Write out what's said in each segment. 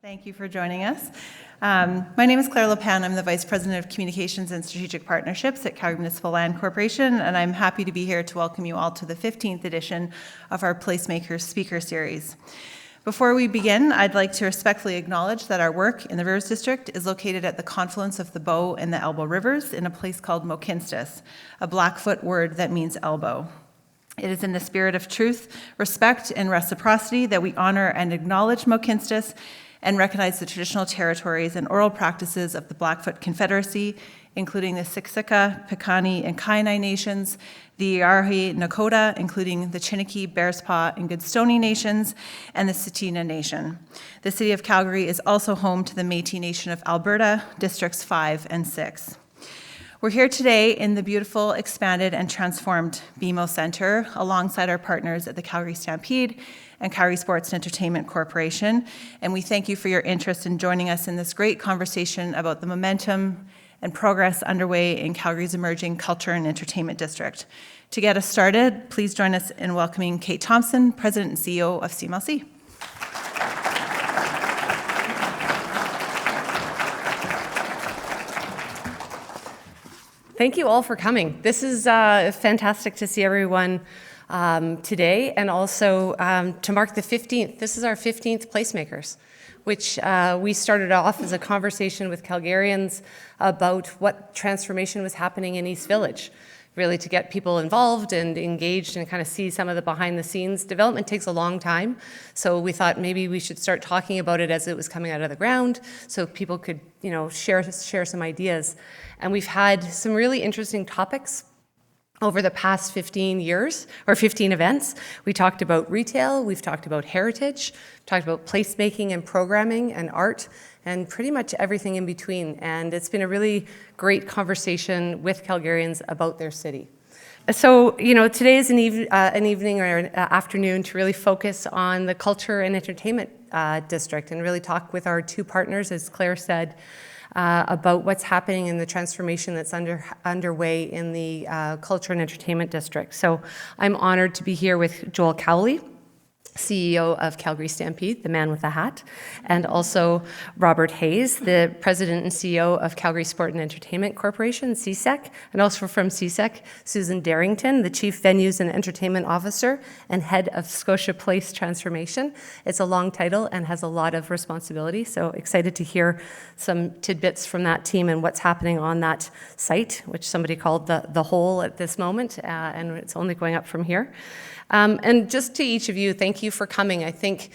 Thank you for joining us. My name is Claire Lepan. I'm the Vice President of Communications and Strategic Partnerships at Calgary Municipal Land Corporation, and I'm happy to be here to welcome you all to the 15th edition of our Placemakers Speaker Series. Before we begin, I'd like to respectfully acknowledge that our work in the Rivers District is located at the confluence of the Bow and the Elbow Rivers in a place called Mokinstis, a Blackfoot word that means elbow. It is in the spirit of truth, respect, and reciprocity that we honor and acknowledge Mokinstis and recognize the traditional territories and oral practices of the Blackfoot Confederacy, including the Siksika, Piikani, and Kainai nations, the Iarhi Nakota, including the Chiniki, Bearspaw, and Goodstoney nations, and the Tsuut'ina Nation. The City of Calgary is also home to the Métis Nation of Alberta, Districts 5 and 6. We're here today in the beautiful, expanded, and transformed BMO Centre alongside our partners at the Calgary Stampede and Calgary Sports and Entertainment Corporation, and we thank you for your interest in joining us in this great conversation about the momentum and progress underway in Calgary's emerging culture and entertainment district. To get us started, please join us in welcoming Kate Thompson, President and CEO of CMLC. Thank you all for coming. This is fantastic to see everyone today, and also to mark the 15th. This is our 15th Placemakers, which we started off as a conversation with Calgarians about what transformation was happening in East Village, really to get people involved and engaged and kind of see some of the behind the scenes. Development takes a long time, so we thought maybe we should start talking about it as it was coming out of the ground so people could, share some ideas. And we've had some really interesting topics over the past 15 years, or 15 events. We talked about retail, we've talked about heritage, talked about placemaking and programming and art, and pretty much everything in between. And it's been a really great conversation with Calgarians about their city. So, today is an evening or an afternoon to really focus on the culture and entertainment district and really talk with our two partners, as Claire said, about what's happening in the transformation that's underway in the culture and entertainment district. So I'm honored to be here with Joel Cowley, CEO of Calgary Stampede, the man with the hat, and also Robert Hayes, the President and CEO of Calgary Sport and Entertainment Corporation, CSEC, and also from CSEC, Susan Darrington, the Chief Venues and Entertainment Officer and Head of Scotia Place Transition. It's a long title and has a lot of responsibility, so excited to hear some tidbits from that team and what's happening on that site, which somebody called the hole at this moment, and it's only going up from here. And just to each of you, thank you for coming. I think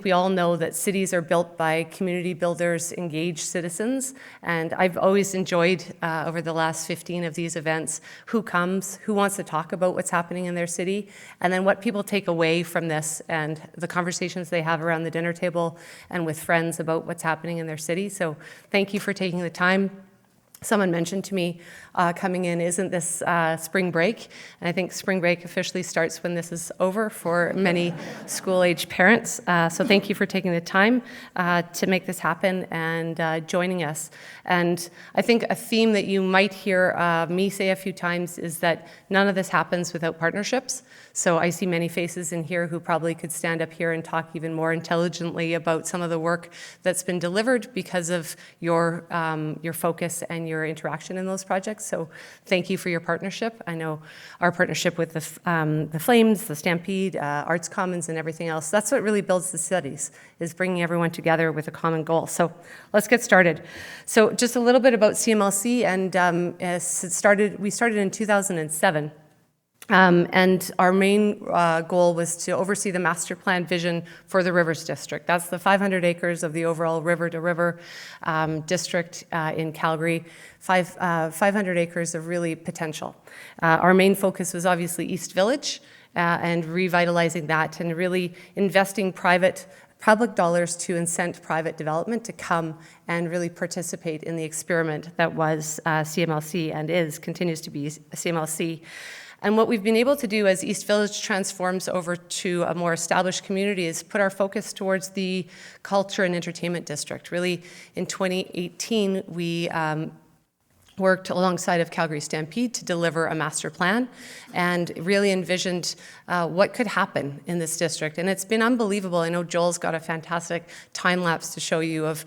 we all know that cities are built by community builders, engaged citizens, and I've always enjoyed over the last 15 of these events who comes, who wants to talk about what's happening in their city, and then what people take away from this and the conversations they have around the dinner table and with friends about what's happening in their city. So thank you for taking the time. Someone mentioned to me coming in, isn't this spring break? And I think spring break officially starts when this is over for many school-age parents. So thank you for taking the time to make this happen and joining us. And I think a theme that you might hear me say a few times is that none of this happens without partnerships. So I see many faces in here who probably could stand up here and talk even more intelligently about some of the work that's been delivered because of your focus and your interaction in those projects. So thank you for your partnership. I know our partnership with the Flames, the Stampede, Arts Commons, and everything else, that's what really builds the cities, is bringing everyone together with a common goal. So let's get started. So just a little bit about CMLC, and we started in 2007. And our main goal was to oversee the master plan vision for the Rivers District. That's the 500 acres of the overall river-to-river district in Calgary, 500 acres of really potential. Our main focus was obviously East Village and revitalizing that and really investing public dollars to incent private development to come and really participate in the experiment that was CMLC and continues to be CMLC. And what we've been able to do as East Village transforms over to a more established community is put our focus towards the culture and entertainment district. Really, in 2018, we worked alongside of Calgary Stampede to deliver a master plan and really envisioned what could happen in this district. And it's been unbelievable. I know Joel's got a fantastic time lapse to show you of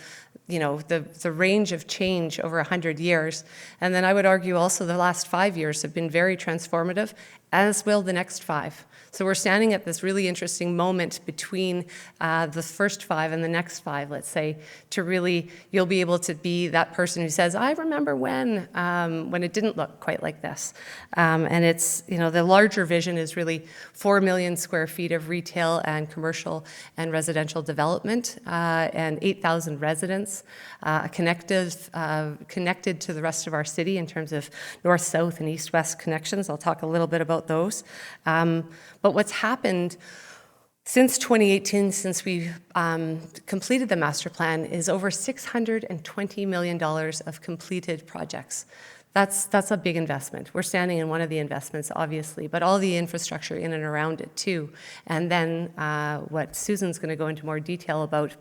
the range of change over 100 years. And then I would argue also the last 5 years have been very transformative, as will the next 5. So we're standing at this really interesting moment between the first 5 and the next 5, let's say, to really, you'll be able to be that person who says, I remember when it didn't look quite like this. And it's, the larger vision is really 4 million square feet of retail and commercial and residential development and 8,000 residents connected to the rest of our city in terms of north-south and east-west connections. I'll talk a little bit about those. But what's happened since 2018, since we completed the master plan, is over $620 million of completed projects. That's a big investment. We're standing in one of the investments, obviously, but all the infrastructure in and around it too. And then what Susan's going to go into more detail about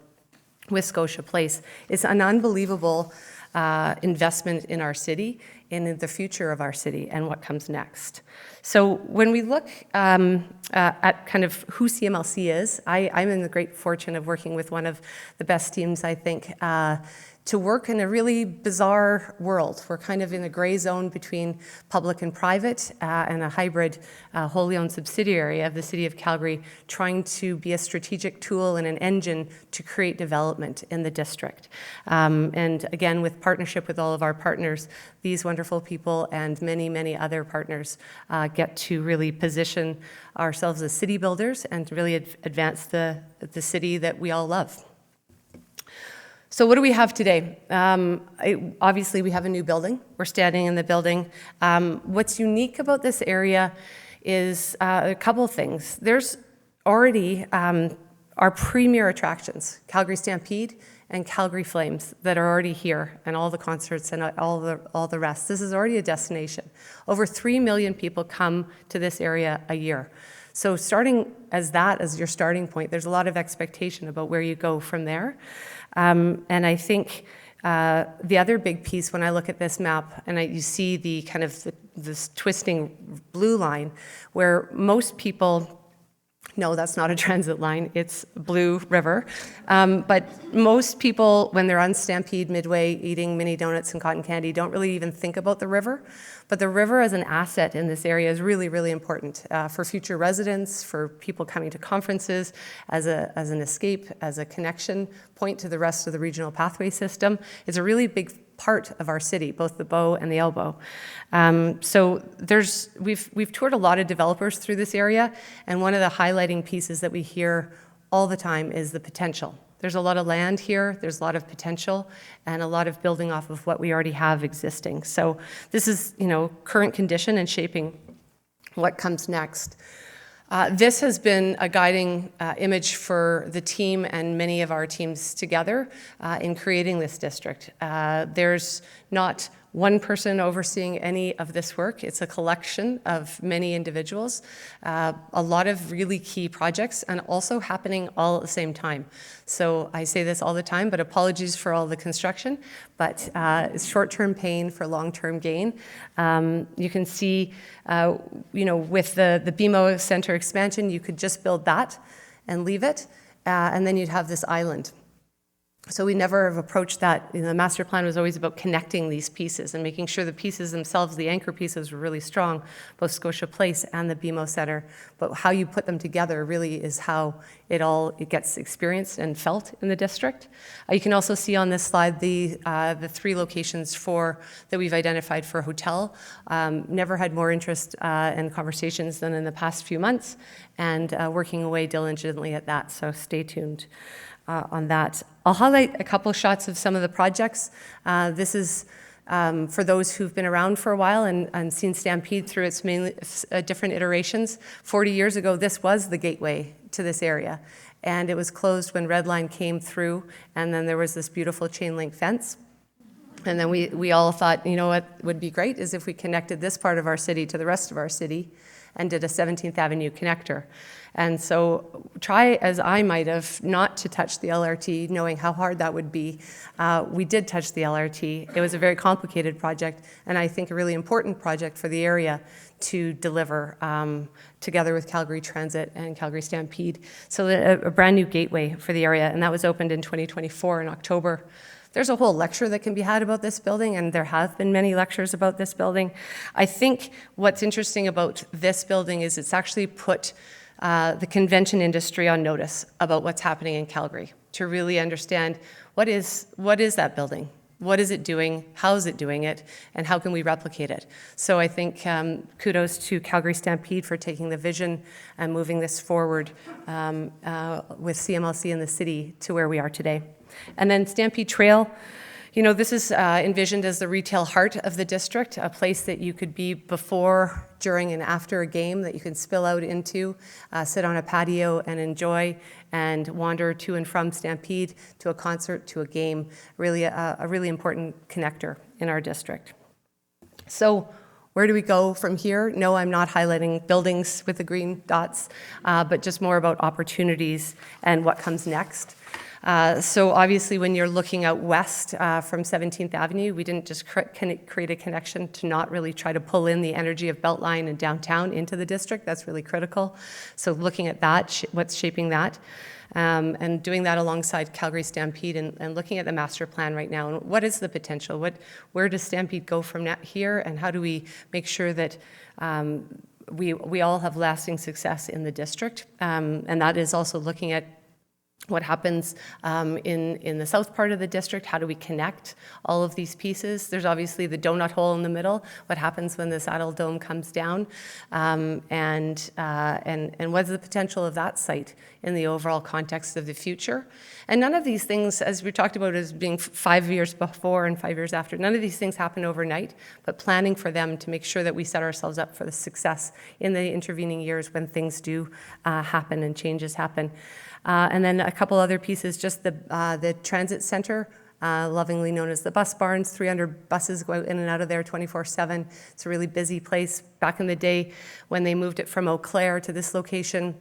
with Scotia Place is an unbelievable investment in our city, in the future of our city, and what comes next. So when we look at kind of who CMLC is, I'm in the great fortune of working with one of the best teams, I think, to work in a really bizarre world. We're kind of in a gray zone between public and private and a hybrid wholly owned subsidiary of the City of Calgary, trying to be a strategic tool and an engine to create development in the district. And again, with partnership with all of our partners, these wonderful people and many, many other partners get to really position ourselves as city builders and to really advance the city that we all love. So what do we have today? Obviously, we have a new building. We're standing in the building. What's unique about this area is a couple of things. There's already our premier attractions, Calgary Stampede and Calgary Flames, that are already here, and all the concerts and all the rest. This is already a destination. Over 3 million people come to this area a year. So starting as your starting point, there's a lot of expectation about where you go from there. And I think the other big piece when I look at this map, and you see the kind of this twisting blue line, where most people, no, that's not a transit line, it's Blue River. But most people, when they're on Stampede Midway eating mini donuts and cotton candy, don't really even think about the river. But the river as an asset in this area is really, really important for future residents, for people coming to conferences, as an escape, as a connection point to the rest of the regional pathway system. It's a really big part of our city, both the bow and the elbow. So we've toured a lot of developers through this area, and one of the highlighting pieces that we hear all the time is the potential. There's a lot of land here, there's a lot of potential, and a lot of building off of what we already have existing. So this is, current condition and shaping what comes next. This has been a guiding image for the team and many of our teams together in creating this district. There's not one person overseeing any of this work. It's a collection of many individuals, a lot of really key projects, and also happening all at the same time. So I say this all the time, but apologies for all the construction, but it's short-term pain for long-term gain. You can see, with the BMO Centre expansion, you could just build that and leave it, and then you'd have this island. So we never have approached that. The master plan was always about connecting these pieces and making sure the pieces themselves, the anchor pieces, were really strong, both Scotia Place and the BMO Centre. But how you put them together really is how it gets experienced and felt in the district. You can also see on this slide the 3 locations that we've identified for a hotel. Never had more interest and conversations than in the past few months, and working away diligently at that. So stay tuned on that. I'll highlight a couple shots of some of the projects. This is for those who've been around for a while and seen Stampede through its different iterations. 40 years ago, this was the gateway to this area, and it was closed when Red Line came through, and then there was this beautiful chain link fence. And then we all thought, what would be great is if we connected this part of our city to the rest of our city, and did a 17th Avenue connector. And so try as I might have not to touch the LRT, knowing how hard that would be, we did touch the LRT. It was a very complicated project, and I think a really important project for the area to deliver together with Calgary Transit and Calgary Stampede. So a brand new gateway for the area, and that was opened in 2024 in October. There's a whole lecture that can be had about this building, and there have been many lectures about this building. I think what's interesting about this building is it's actually put the convention industry on notice about what's happening in Calgary, to really understand what is that building? What is it doing? How is it doing it? And how can we replicate it? So I think kudos to Calgary Stampede for taking the vision and moving this forward with CMLC in the city to where we are today. And then Stampede Trail, you know, this is envisioned as the retail heart of the district, a place that you could be before, during, and after a game that you can spill out into, sit on a patio and enjoy, and wander to and from Stampede, to a concert, to a game. Really a really important connector in our district. So where do we go from here? No, I'm not highlighting buildings with the green dots, but just more about opportunities and what comes next. So obviously when you're looking out west from 17th Avenue, we didn't just create a connection to not really try to pull in the energy of Beltline and downtown into the district. That's really critical. So looking at that, what's shaping that, and doing that alongside Calgary Stampede and looking at the master plan right now. And what is the potential? Where does Stampede go from here, and how do we make sure that we all have lasting success in the district? And that is also looking at what happens in the south part of the district. How do we connect all of these pieces? There's obviously the donut hole in the middle. What happens when the Saddle Dome comes down? And what's the potential of that site in the overall context of the future? And none of these things, as we talked about as being 5 years before and 5 years after, none of these things happen overnight, but planning for them to make sure that we set ourselves up for the success in the intervening years when things do happen and changes happen. And then a couple other pieces, just the transit center, lovingly known as the bus barns. 300 buses go in and out of there 24/7. It's a really busy place. Back in the day, when they moved it from Eau Claire to this location,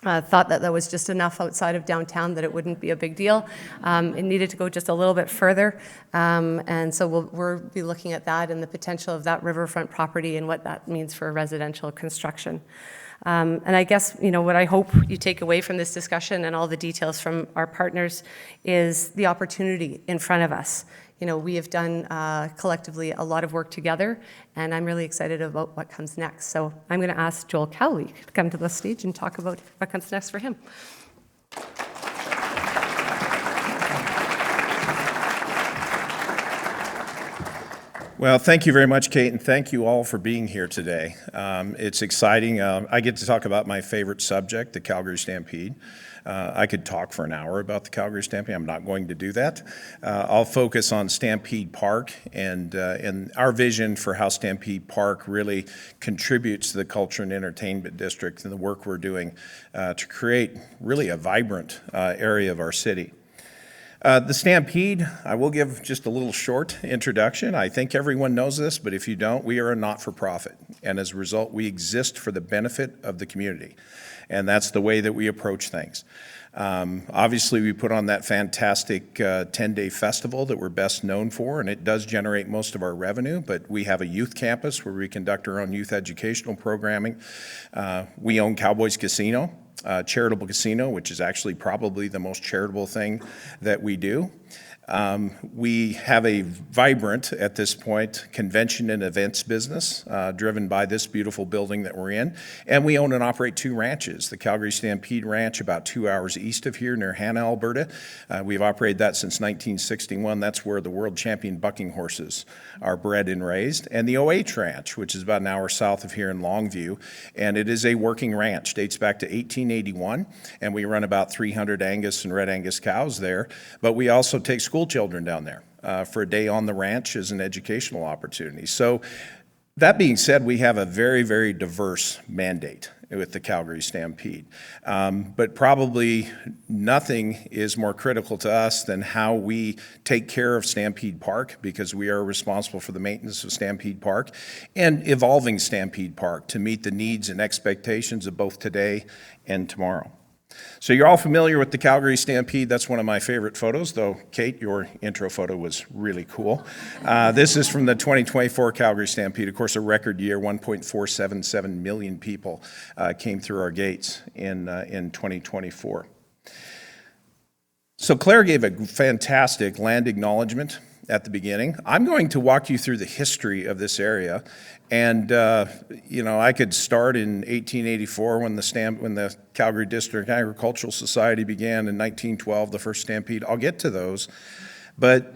thought that was just enough outside of downtown that it wouldn't be a big deal. It needed to go just a little bit further. And so we'll be looking at that and the potential of that riverfront property and what that means for residential construction. And I guess, you know, what I hope you take away from this discussion and all the details from our partners is the opportunity in front of us. You know, we have done collectively a lot of work together, and I'm really excited about what comes next. So I'm going to ask Joel Cowley to come to the stage and talk about what comes next for him. Well, thank you very much, Kate, and thank you all for being here today. It's exciting. I get to talk about my favorite subject, the Calgary Stampede. I could talk for an hour about the Calgary Stampede. I'm not going to do that. I'll focus on Stampede Park and our vision for how Stampede Park really contributes to the culture and entertainment district and the work we're doing to create really a vibrant area of our city. The Stampede, I will give just a little short introduction. I think everyone knows this, but if you don't, we are a not-for-profit. And as a result, we exist for the benefit of the community. And that's the way that we approach things. Obviously, we put on that fantastic 10-day festival that we're best known for, and it does generate most of our revenue, but we have a youth campus where we conduct our own youth educational programming. We own Cowboys Casino, charitable casino, which is actually probably the most charitable thing that we do. We have a vibrant, at this point, convention and events business driven by this beautiful building that we're in. And we own and operate 2 ranches, the Calgary Stampede Ranch, about 2 hours east of here near Hanna, Alberta. We've operated that since 1961. That's where the world champion bucking horses are bred and raised. And the OH Ranch, which is about an hour south of here in Longview. And it is a working ranch, dates back to 1881. And we run about 300 Angus and Red Angus cows there. But we also take school children down there for a day on the ranch as an educational opportunity. So that being said, we have a very, very diverse mandate. with the Calgary Stampede. But probably nothing is more critical to us than how we take care of Stampede Park, because we are responsible for the maintenance of Stampede Park and evolving Stampede Park to meet the needs and expectations of both today and tomorrow. So you're all familiar with the Calgary Stampede. That's one of my favorite photos, though, Kate, your intro photo was really cool. This is from the 2024 Calgary Stampede. Of course, a record year, 1.477 million people came through our gates in 2024. So Claire gave a fantastic land acknowledgement at the beginning. I'm going to walk you through the history of this area. And, I could start in 1884 when the Calgary District Agricultural Society began, in 1912, the first stampede. I'll get to those. But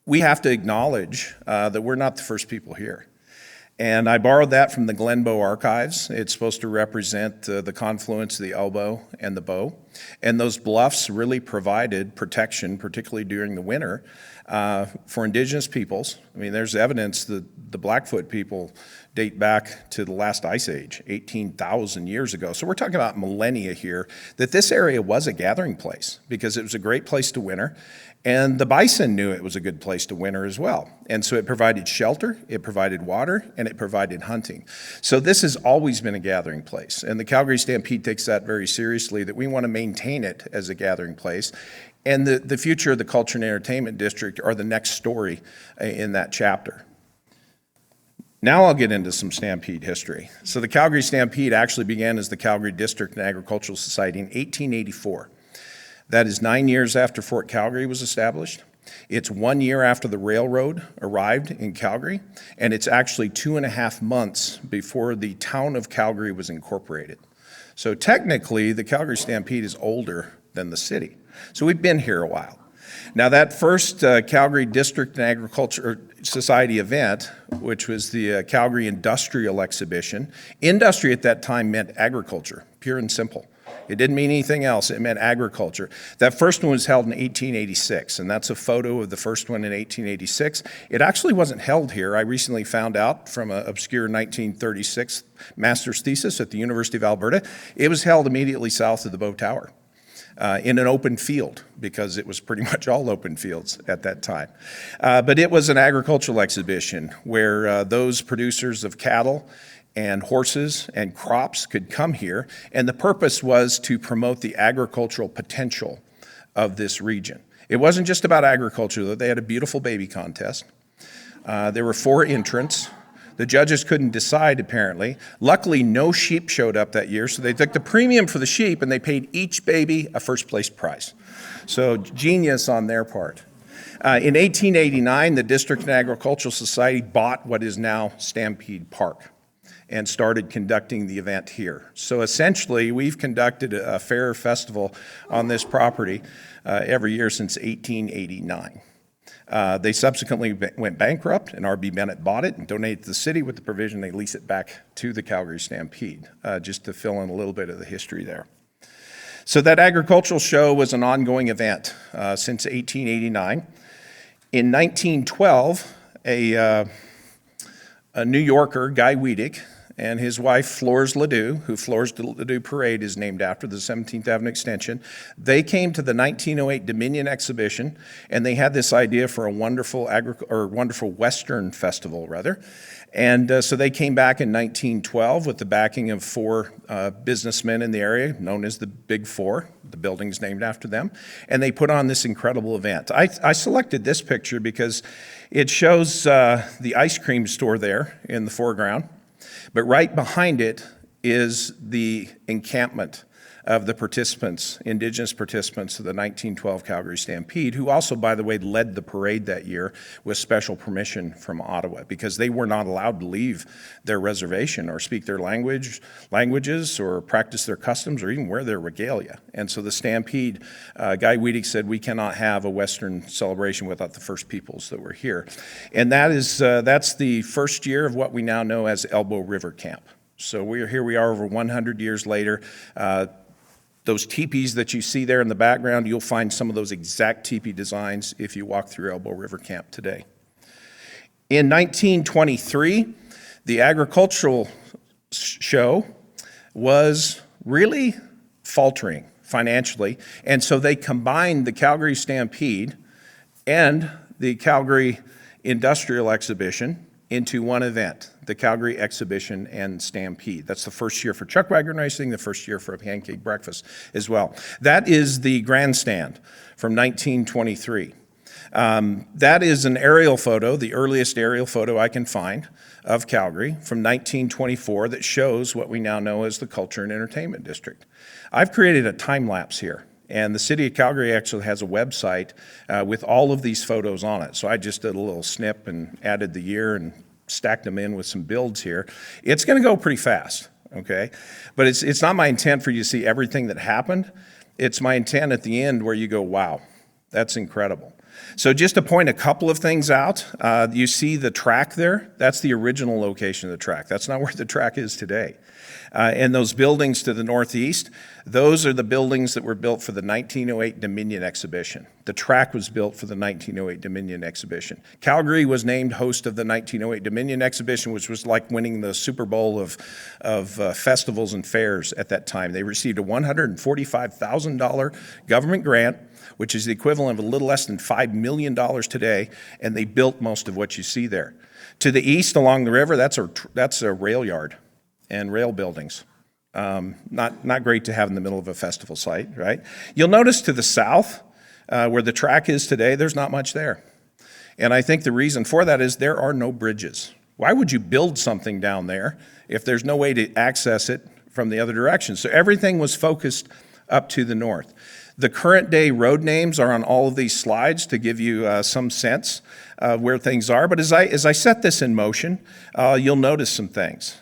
we have to acknowledge that we're not the first people here. And I borrowed that from the Glenbow Archives. It's supposed to represent the confluence of the Elbow and the Bow. And those bluffs really provided protection, particularly during the winter, for Indigenous peoples. I mean, there's evidence that the Blackfoot people date back to the last ice age, 18,000 years ago. So we're talking about millennia here, that this area was a gathering place because it was a great place to winter. And the bison knew it was a good place to winter as well. And so it provided shelter, it provided water, and it provided hunting. So this has always been a gathering place. And the Calgary Stampede takes that very seriously, that we want to maintain it as a gathering place. And the future of the Culture and Entertainment District are the next story in that chapter. Now I'll get into some Stampede history. So the Calgary Stampede actually began as the Calgary District and Agricultural Society in 1884. That is 9 years after Fort Calgary was established. It's 1 year after the railroad arrived in Calgary, and it's actually 2.5 months before the town of Calgary was incorporated. So technically, the Calgary Stampede is older than the city. So we've been here a while. Now that first Calgary District and Agriculture Society event, which was the Calgary Industrial Exhibition, industry at that time meant agriculture, pure and simple. It didn't mean anything else. It meant agriculture. That first one was held in 1886, and that's a photo of the first one in 1886. It actually wasn't held here. I recently found out from an obscure 1936 master's thesis at the University of Alberta. It was held immediately south of the Bow Tower in an open field, because it was pretty much all open fields at that time. But it was an agricultural exhibition where those producers of cattle and horses and crops could come here, and the purpose was to promote the agricultural potential of this region. It wasn't just about agriculture, though. They had a beautiful baby contest. There were 4 entrants. The judges couldn't decide, apparently. Luckily, no sheep showed up that year, so they took the premium for the sheep, and they paid each baby a first-place prize. So genius on their part. In 1889, the District and Agricultural Society bought what is now Stampede Park and started conducting the event here. So essentially, we've conducted a fair festival on this property every year since 1889. They subsequently went bankrupt, and R.B. Bennett bought it and donated to the city with the provision they lease it back to the Calgary Stampede, just to fill in a little bit of the history there. So that agricultural show was an ongoing event since 1889. In 1912, a New Yorker, Guy Wiedeck, and his wife, Flores Ledoux, who Flores Ledoux Parade is named after, the 17th Avenue Extension, they came to the 1908 Dominion Exhibition, and they had this idea for a wonderful Western festival, rather. And so they came back in 1912 with the backing of 4 businessmen in the area, known as the Big Four. The building's named after them. And they put on this incredible event. I selected this picture because it shows the ice cream store there in the foreground. But right behind it is the encampment of the participants, Indigenous participants of the 1912 Calgary Stampede, who also, by the way, led the parade that year with special permission from Ottawa, because they were not allowed to leave their reservation or speak their languages or practice their customs or even wear their regalia. And so the Stampede, Guy Wiedeck said, we cannot have a Western celebration without the First Peoples that were here. And that's the first year of what we now know as Elbow River Camp. So we are over 100 years later. Those teepees that you see there in the background, you'll find some of those exact teepee designs if you walk through Elbow River Camp today. In 1923, the agricultural show was really faltering financially, and so they combined the Calgary Stampede and the Calgary Industrial Exhibition into one event, the Calgary Exhibition and Stampede. That's the first year for chuck wagon racing, the first year for a pancake breakfast as well. That is the grandstand from 1923. That is an aerial photo, the earliest aerial photo I can find of Calgary from 1924 that shows what we now know as the Culture and Entertainment District. I've created a time lapse here, and the City of Calgary actually has a website with all of these photos on it. So I just did a little snip and added the year and stacked them in with some builds here. It's going to go pretty fast, okay? But it's not my intent for you to see everything that happened. It's my intent at the end where you go, wow, that's incredible. So just to point a couple of things out, you see the track there? That's the original location of the track. That's not where the track is today. And those buildings to the northeast, those are the buildings that were built for the 1908 Dominion Exhibition. The track was built for the 1908 Dominion Exhibition. Calgary was named host of the 1908 Dominion Exhibition, which was like winning the Super Bowl of festivals and fairs at that time. They received a $145,000 government grant, which is the equivalent of a little less than $5 million today, and they built most of what you see there. To the east along the river, that's a rail yard and rail buildings. Not great to have in the middle of a festival site, right? You'll notice to the south, where the track is today, there's not much there. And I think the reason for that is there are no bridges. Why would you build something down there if there's no way to access it from the other direction? So everything was focused up to the north. The current day road names are on all of these slides to give you some sense of where things are. But as I set this in motion, you'll notice some things.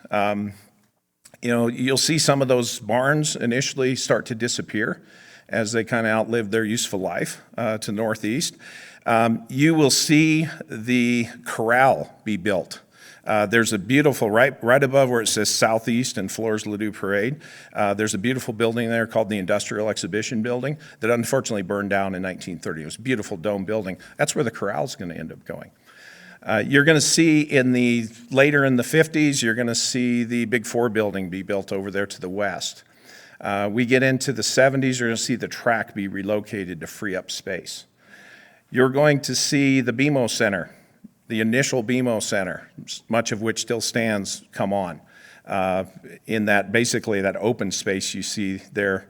You'll see some of those barns initially start to disappear as they kind of outlive their useful life to northeast. You will see the corral be built. There's a beautiful, right above where it says Southeast and Flores Ladue Parade, there's a beautiful building there called the Industrial Exhibition Building that unfortunately burned down in 1930. It was a beautiful dome building. That's where the corral's going to end up going. You're going to see later in the 50s, you're going to see the Big Four building be built over there to the west. We get into the 70s, you're going to see the track be relocated to free up space. You're going to see the BMO Centre, the initial BMO Centre, much of which still stands, come on. In that, basically, that open space you see there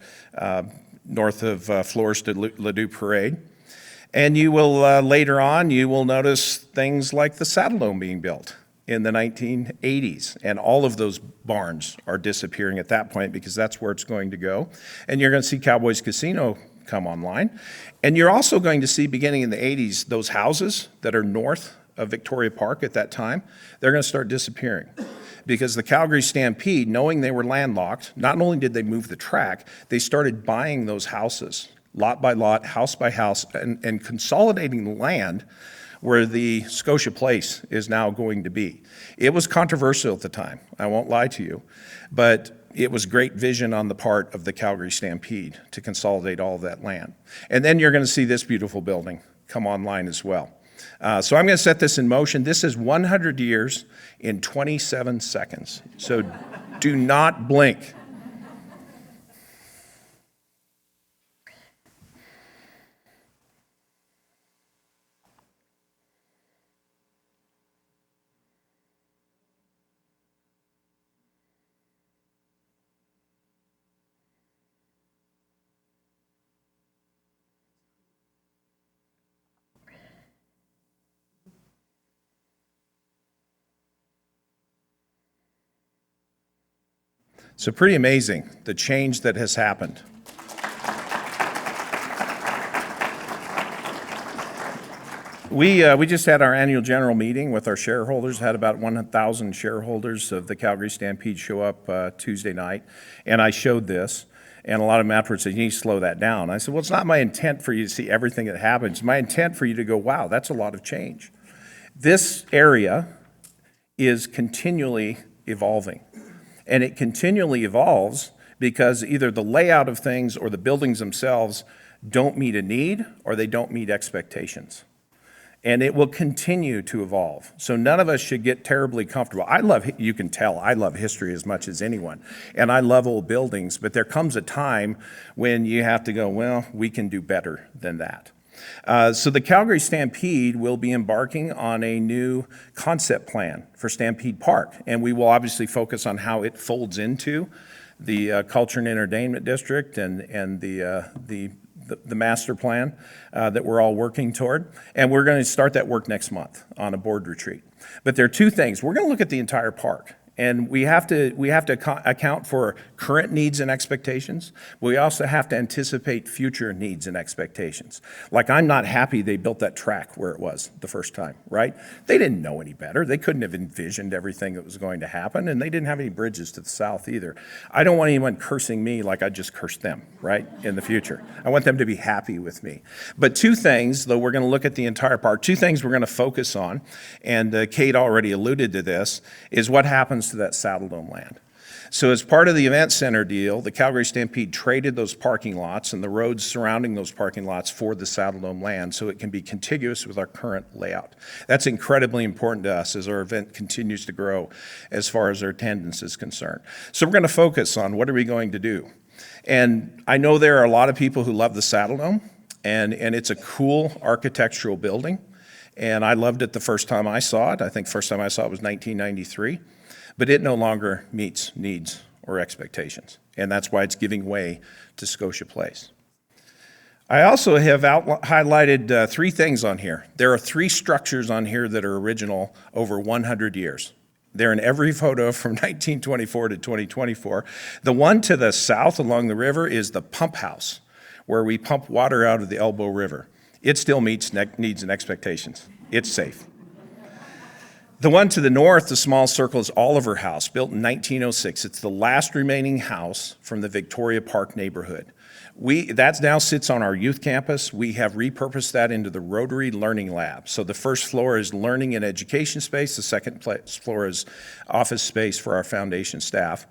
north of Flores Ladue Parade. And you will, later on, you will notice things like the Saddle Dome being built in the 1980s. And all of those barns are disappearing at that point because that's where it's going to go. And you're going to see Cowboys Casino come online. And you're also going to see, beginning in the 80s, those houses that are north of Victoria Park at that time, they're going to start disappearing. Because the Calgary Stampede, knowing they were landlocked, not only did they move the track, they started buying those houses, lot by lot, house by house, and consolidating the land where the Scotia Place is now going to be. It was controversial at the time, I won't lie to you, but it was great vision on the part of the Calgary Stampede to consolidate all of that land. And then you're going to see this beautiful building come online as well. So I'm going to set this in motion. This is 100 years in 27 seconds. So do not blink. So pretty amazing, the change that has happened. We just had our annual general meeting with our shareholders, had about 1,000 shareholders of the Calgary Stampede show up Tuesday night, and I showed this, and a lot of them afterwards said, you need to slow that down. I said, well, it's not my intent for you to see everything that happens. It's my intent for you to go, wow, that's a lot of change. This area is continually evolving. And it continually evolves because either the layout of things or the buildings themselves don't meet a need or they don't meet expectations. and it will continue to evolve. So none of us should get terribly comfortable. You can tell, I love history as much as anyone, and I love old buildings, but there comes a time when you have to go, well, we can do better than that. So the Calgary Stampede will be embarking on a new concept plan for Stampede Park, and we will obviously focus on how it folds into the Culture and Entertainment District and the master plan that we're all working toward. And we're going to start that work next month on a board retreat. But there are two things. We're going to look at the entire park. And we have to account for current needs and expectations. We also have to anticipate future needs and expectations. Like, I'm not happy they built that track where it was the first time, right? They didn't know any better. They couldn't have envisioned everything that was going to happen, and they didn't have any bridges to the south either. I don't want anyone cursing me like I just cursed them, right, in the future. I want them to be happy with me. But two things, though we're going to look at the entire park, two things we're going to focus on, and Kate already alluded to this, is what happens to that Saddle Dome land. So as part of the event center deal, the Calgary Stampede traded those parking lots and the roads surrounding those parking lots for the Saddle Dome land so it can be contiguous with our current layout. That's incredibly important to us as our event continues to grow as far as our attendance is concerned. So we're going to focus on what are we going to do. And I know there are a lot of people who love the Saddle Dome, and it's a cool architectural building. And I loved it the first time I saw it. I think the first time I saw it was 1993. But it no longer meets needs or expectations, and that's why it's giving way to Scotia Place. I also have highlighted three things on here. There are three structures on here that are original over 100 years. They're in every photo from 1924 to 2024. The one to the south along the river is the pump house, where we pump water out of the Elbow River. It still meets needs and expectations. It's safe. The one to the north, the small circle, is Oliver House, built in 1906. It's the last remaining house from the Victoria Park neighborhood. That now sits on our youth campus. We have repurposed that into the Rotary Learning Lab. So the first floor is learning and education space. The second floor is office space for our foundation staff.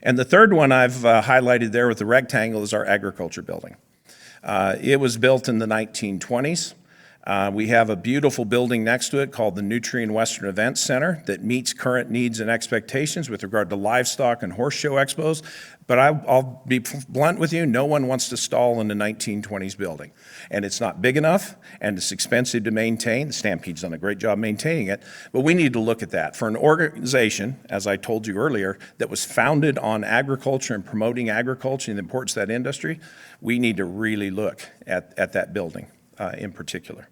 And the third one I've highlighted there with the rectangle is our agriculture building. It was built in the 1920s. We have a beautiful building next to it called the Nutrien Western Events Center that meets current needs and expectations with regard to livestock and horse show expos. But I'll be blunt with you, no one wants to stall in the 1920s building. And it's not big enough, and it's expensive to maintain. The Stampede's done a great job maintaining it, but we need to look at that. For an organization, as I told you earlier, that was founded on agriculture and promoting agriculture and the importance of that industry, we need to really look at that building in particular.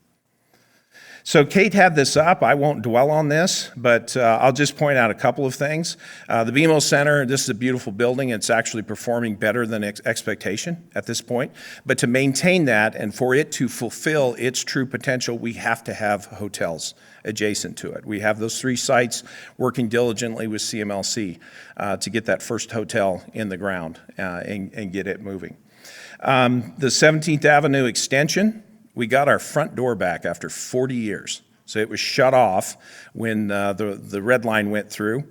So Kate had this up. I won't dwell on this, but I'll just point out a couple of things. The BMO Centre, this is a beautiful building. It's actually performing better than expectation at this point. But to maintain that and for it to fulfill its true potential, we have to have hotels adjacent to it. We have those three sites working diligently with CMLC to get that first hotel in the ground and get it moving. The 17th Avenue extension, we got our front door back after 40 years. So it was shut off when the red line went through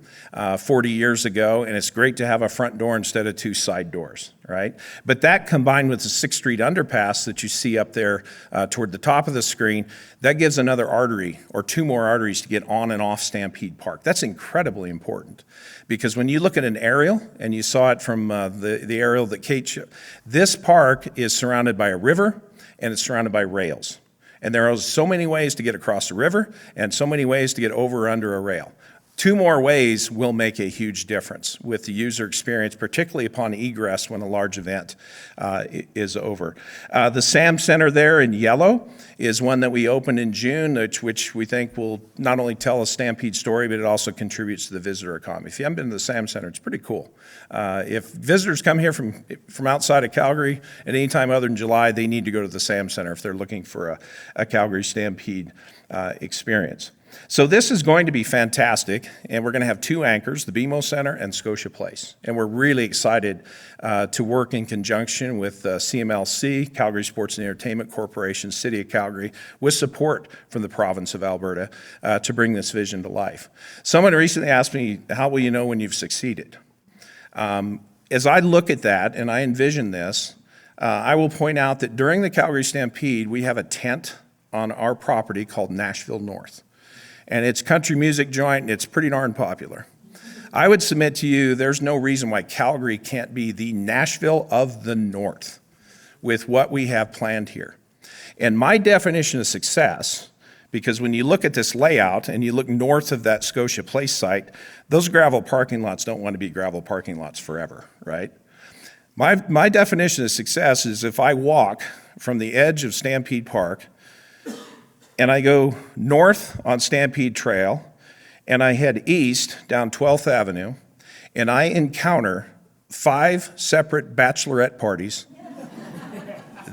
40 years ago, and it's great to have a front door instead of two side doors, right? But that combined with the 6th Street underpass that you see up there toward the top of the screen, that gives another artery or two more arteries to get on and off Stampede Park. That's incredibly important because when you look at an aerial, and you saw it from the aerial that Kate showed, this park is surrounded by a river, and it's surrounded by rails. And there are so many ways to get across the river and so many ways to get over or under a rail. Two more ways will make a huge difference with the user experience, particularly upon egress when a large event is over. The SAM Center there in yellow is one that we opened in June, which we think will not only tell a Stampede story, but it also contributes to the visitor economy. If you haven't been to the SAM Center, it's pretty cool. If visitors come here from outside of Calgary at any time other than July, they need to go to the SAM Center if they're looking for a Calgary Stampede experience. So this is going to be fantastic, and we're going to have two anchors, the BMO Centre and Scotia Place. And we're really excited to work in conjunction with CMLC, Calgary Sports and Entertainment Corporation, City of Calgary, with support from the province of Alberta to bring this vision to life. Someone recently asked me, how will you know when you've succeeded? As I look at that and I envision this, I will point out that during the Calgary Stampede, we have a tent on our property called Nashville North. And it's a country music joint, and it's pretty darn popular. I would submit to you there's no reason why Calgary can't be the Nashville of the North with what we have planned here. And my definition of success, because when you look at this layout and you look north of that Scotia Place site, those gravel parking lots don't want to be gravel parking lots forever, right? My definition of success is if I walk from the edge of Stampede Park and I go north on Stampede Trail and I head east down 12th Avenue and I encounter 5 separate bachelorette parties,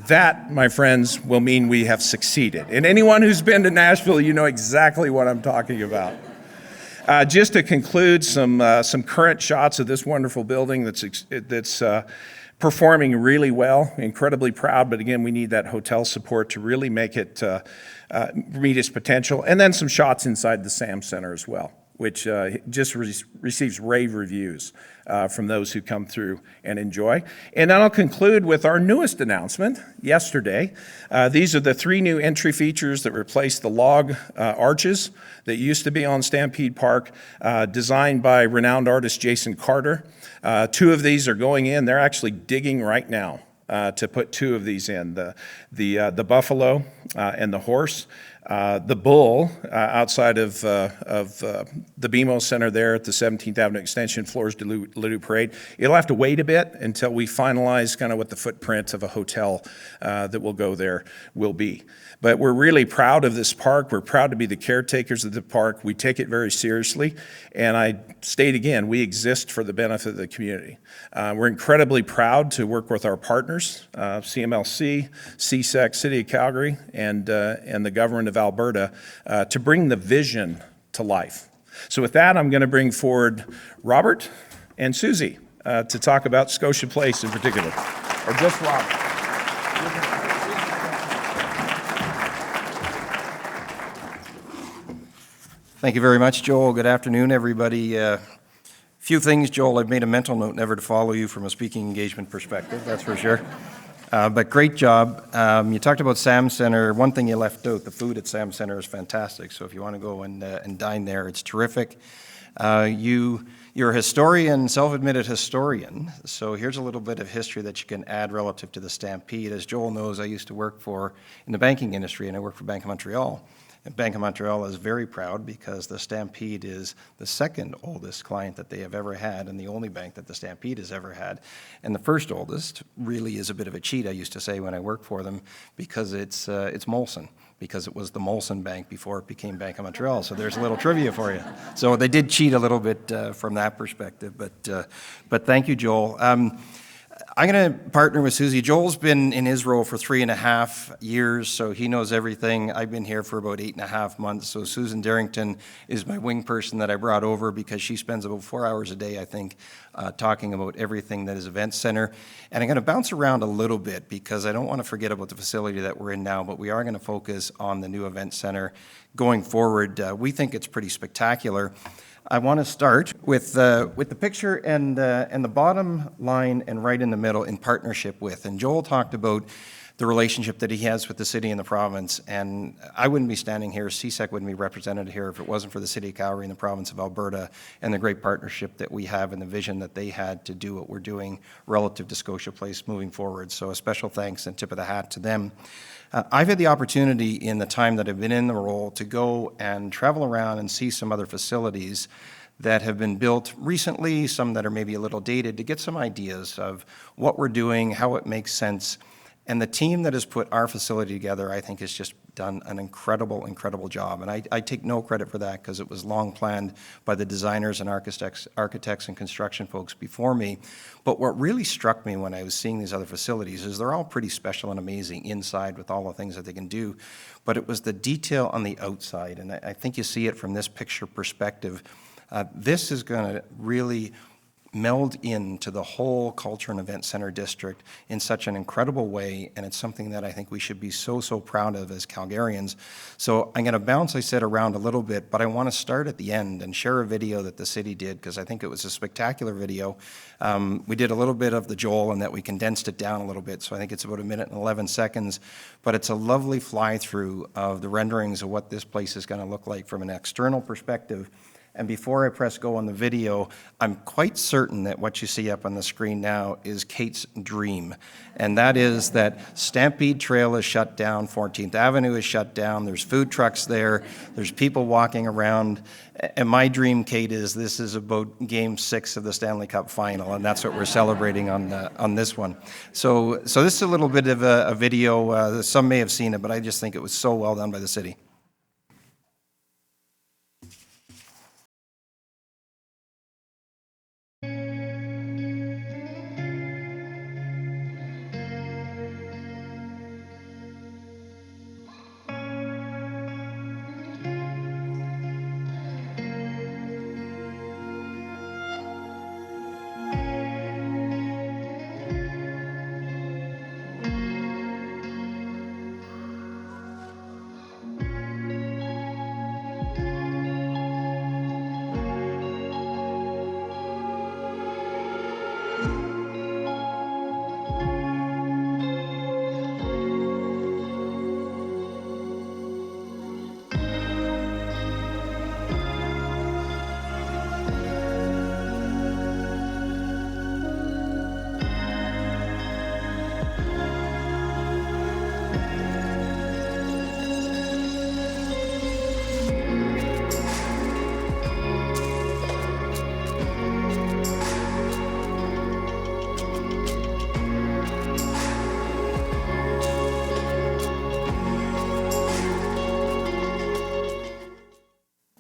that, my friends, will mean we have succeeded. And anyone who's been to Nashville, you know exactly what I'm talking about. Just to conclude, some current shots of this wonderful building that's performing really well, incredibly proud, but again, we need that hotel support to really make it meet its potential. And then some shots inside the Sam Center as well, which just receives rave reviews from those who come through and enjoy. And then I'll conclude with our newest announcement yesterday. These are the 3 new entry features that replace the log arches that used to be on Stampede Park, designed by renowned artist Jason Carter. 2 of these are going in. They're actually digging right now to put 2 of these in, the buffalo and the horse. The bull outside of the BMO Centre there at the 17th Avenue Extension, Flores de Loup Parade. It'll have to wait a bit until we finalize kind of what the footprint of a hotel that will go there will be. But we're really proud of this park. We're proud to be the caretakers of the park. We take it very seriously. And I state again, we exist for the benefit of the community. We're incredibly proud to work with our partners, CMLC, CSEC, City of Calgary, and the government of Alberta to bring the vision to life. So with that, I'm going to bring forward Robert and Susie to talk about Scotia Place in particular, or just Robert. Thank you very much, Joel. Good afternoon, everybody. Few things, Joel. I've made a mental note never to follow you from a speaking engagement perspective, that's for sure. But great job. You talked about Sam Center. One thing you left out, the food at Sam Center is fantastic. So if you want to go and dine there, it's terrific. You're a historian, self-admitted historian. So here's a little bit of history that you can add relative to the Stampede. As Joel knows, I used to work in the banking industry, and I worked for Bank of Montreal. And Bank of Montreal is very proud because the Stampede is the 2nd oldest client that they have ever had and the only bank that the Stampede has ever had. And the first oldest really is a bit of a cheat, I used to say when I worked for them, because it's Molson, because it was the Molson Bank before it became Bank of Montreal. So there's a little trivia for you. So they did cheat a little bit from that perspective, but thank you, Joel. I'm going to partner with Susie. Joel's been in his role for 3.5 years, so he knows everything. I've been here for about 8.5 months. So Susan Darrington is my wing person that I brought over because she spends about 4 hours a day, I think, talking about everything that is Event Center. And I'm going to bounce around a little bit because I don't want to forget about the facility that we're in now, but we are going to focus on the new Event Center going forward. We think it's pretty spectacular. I want to start with the picture and the bottom line and right in the middle in partnership with. And Joel talked about the relationship that he has with the city and the province. And I wouldn't be standing here, CSEC wouldn't be represented here if it wasn't for the City of Calgary and the province of Alberta and the great partnership that we have and the vision that they had to do what we're doing relative to Scotia Place moving forward. So a special thanks and tip of the hat to them. I've had the opportunity in the time that I've been in the role to go and travel around and see some other facilities that have been built recently, some that are maybe a little dated, to get some ideas of what we're doing, how it makes sense. And the team that has put our facility together, I think, has just done an incredible, incredible job. And I take no credit for that because it was long planned by the designers and architects and construction folks before me. But what really struck me when I was seeing these other facilities is they're all pretty special and amazing inside with all the things that they can do. But it was the detail on the outside. And I think you see it from this picture perspective. This is going to really meld into the whole culture and event center district in such an incredible way, and it's something that I think we should be so proud of as Calgarians. So I'm going to bounce, I said, around a little bit, but I want to start at the end and share a video that the city did, because I think it was a spectacular video. We did a little bit of the Joel and that we condensed it down a little bit, so I think it's about 1:11, but it's a lovely fly-through of the renderings of what this place is going to look like from an external perspective. And before I press go on the video, I'm quite certain that what you see up on the screen now is Kate's dream. And that is that Stampede Trail is shut down, 14th Avenue is shut down, there's food trucks there, there's people walking around. And my dream, Kate, is this is about Game 6 of the Stanley Cup Final, and that's what we're celebrating on this one. So this is a little bit of a video. Some may have seen it, but I just think it was so well done by the city.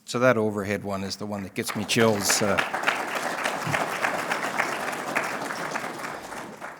So that overhead one is the one that gets me chills.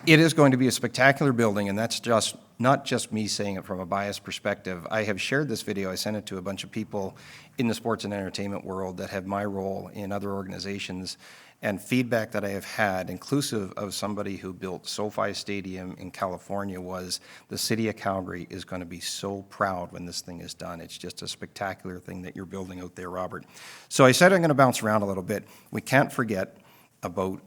It is going to be a spectacular building, and that's just not just me saying it from a biased perspective. I have shared this video. I sent it to a bunch of people in the sports and entertainment world that have my role in other organizations, and feedback that I have had, inclusive of somebody who built SoFi Stadium in California, was the city of Calgary is going to be so proud when this thing is done. It's just a spectacular thing that you're building out there, Robert. So I said I'm going to bounce around a little bit. We can't forget about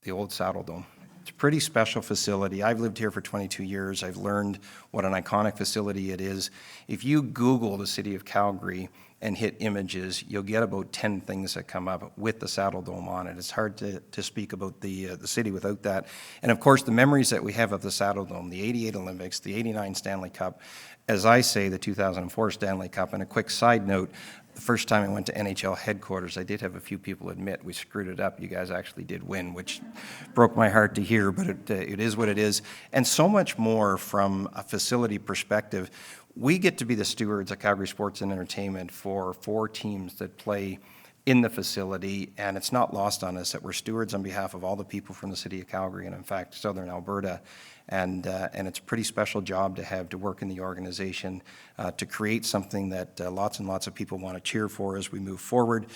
the old Saddle Dome. It's a pretty special facility. I've lived here for 22 years. I've learned what an iconic facility it is. If you Google the city of Calgary and hit images, you'll get about 10 things that come up with the Saddle Dome on it. It's hard to speak about the city without that. And of course, the memories that we have of the Saddle Dome, the 88 Olympics, the 89 Stanley Cup, as I say, the 2004 Stanley Cup. And a quick side note, the first time I went to NHL headquarters, I did have a few people admit we screwed it up. You guys actually did win, which broke my heart to hear, but it is what it is. And so much more from a facility perspective. We get to be the stewards of Calgary Sports and Entertainment for 4 teams that play in the facility, and it's not lost on us that we're stewards on behalf of all the people from the city of Calgary and, in fact, Southern Alberta. And it's a pretty special job to have to work in the organization to create something that lots and lots of people want to cheer for as we move forward.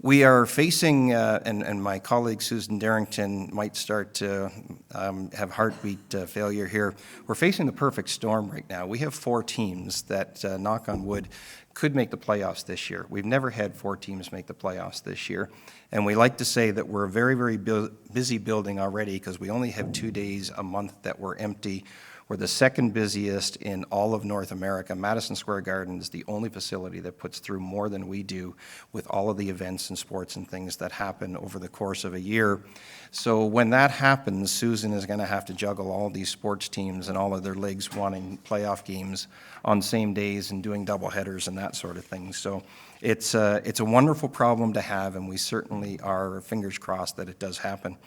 We are facing, and my colleague Susan Darrington might start to have heartbeat failure here. We're facing the perfect storm right now. We have 4 teams that, knock on wood, could make the playoffs this year. We've never had 4 teams make the playoffs this year. And we like to say that we're very, very busy building already because we only have 2 days a month that we're empty. We're the second busiest in all of North America. Madison Square Garden is the only facility that puts through more than we do with all of the events and sports and things that happen over the course of a year. So when that happens, Susan is going to have to juggle all these sports teams and all of their leagues wanting playoff games on same days and doing double headers and that sort of thing. So it's a wonderful problem to have, and we certainly are fingers crossed that it does happen.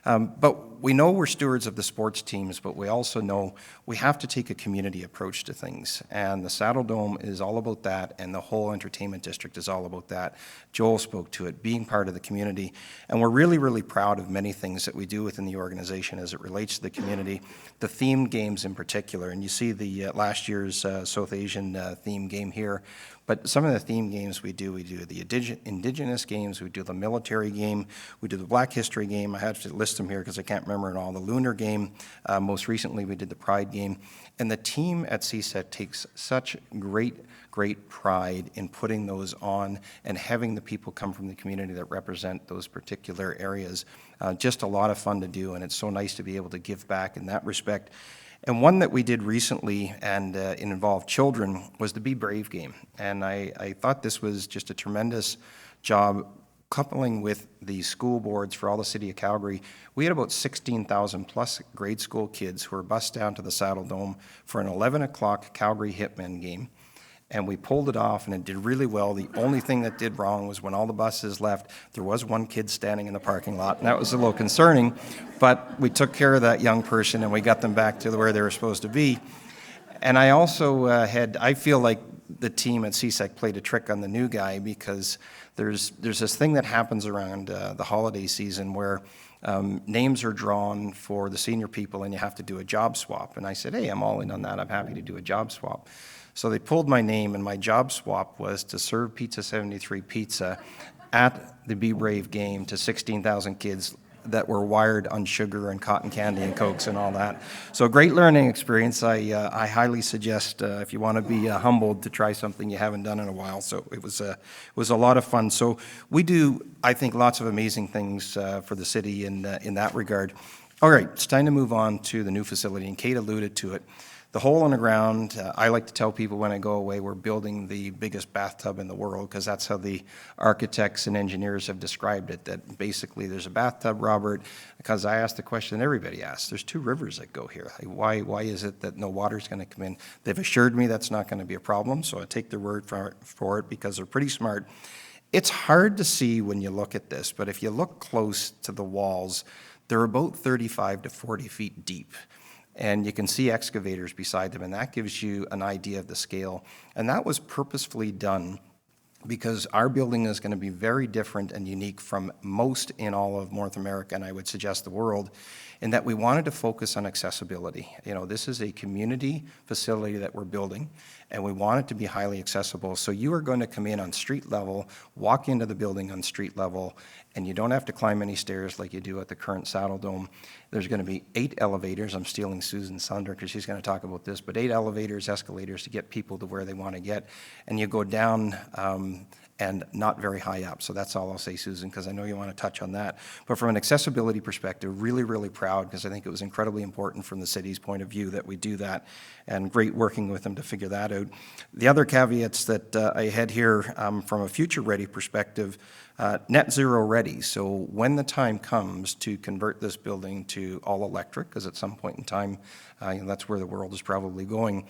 But we know we're stewards of the sports teams, but we also know we have to take a community approach to things. And the Saddle Dome is all about that, and the whole entertainment district is all about that. Joel spoke to it, being part of the community. And we're really, really proud of many things that we do within the organization as it relates to the community, the themed games in particular. And you see the last year's South Asian theme game here. But some of the theme games games we do. We do the Indigenous games, we do the military game, we do the Black History game. I had to list them here because I can't remember it all. The Lunar game, most recently we did the Pride game. And the team at CSEC takes such great pride in putting those on and having the people come from the community that represent those particular areas. Just a lot of fun to do, and it's so nice to be able to give back in that respect. And one that we did recently, and it involved children, was the Be Brave game. And I thought this was just a tremendous job coupling with the school boards for all the city of Calgary. We had about 16,000 plus grade school kids who were bussed down to the Saddle Dome for an 11 o'clock Calgary Hitmen game. And we pulled it off, and it did really well. The only thing that did wrong was when all the buses left, there was one kid standing in the parking lot, and that was a little concerning. But we took care of that young person, and we got them back to where they were supposed to be. And I also I feel like the team at CSEC played a trick on the new guy, because there's this thing that happens around the holiday season where names are drawn for the senior people, and you have to do a job swap. And I said, hey, I'm all in on that. I'm happy to do a job swap. So they pulled my name, and my job swap was to serve Pizza 73 pizza at the Be Brave game to 16,000 kids that were wired on sugar and cotton candy and Cokes and all that. So great learning experience. I highly suggest if you want to be humbled, to try something you haven't done in a while. So it was a lot of fun. So we do, I think, lots of amazing things for the city in that regard. All right, it's time to move on to the new facility, and Kate alluded to it. The hole in the ground, I like to tell people when I go away, we're building the biggest bathtub in the world, because that's how the architects and engineers have described it, that basically there's a bathtub, Robert, because I asked the question everybody asks. There's 2 rivers that go here. Like, why is it that no water's going to come in? They've assured me that's not going to be a problem, so I take their word for it because they're pretty smart. It's hard to see when you look at this, but if you look close to the walls, they're about 35 to 40 feet deep. And you can see excavators beside them, and that gives you an idea of the scale. And that was purposefully done because our building is going to be very different and unique from most in all of North America, and I would suggest the world, in that we wanted to focus on accessibility. You know, this is a community facility that we're building, and we want it to be highly accessible. So you are going to come in on street level, walk into the building on street level, and you don't have to climb any stairs like you do at the current Saddle Dome. There's going to be 8 elevators. I'm stealing Susan's thunder because she's going to talk about this, but 8 elevators, escalators to get people to where they want to get. And you go down and not very high up. So that's all I'll say, Susan, because I know you want to touch on that. But from an accessibility perspective, really, really proud, because I think it was incredibly important from the city's point of view that we do that, and great working with them to figure that out. The other caveats that I had here from a future-ready perspective, net zero ready. So when the time comes to convert this building to all electric, because at some point in time, that's where the world is probably going,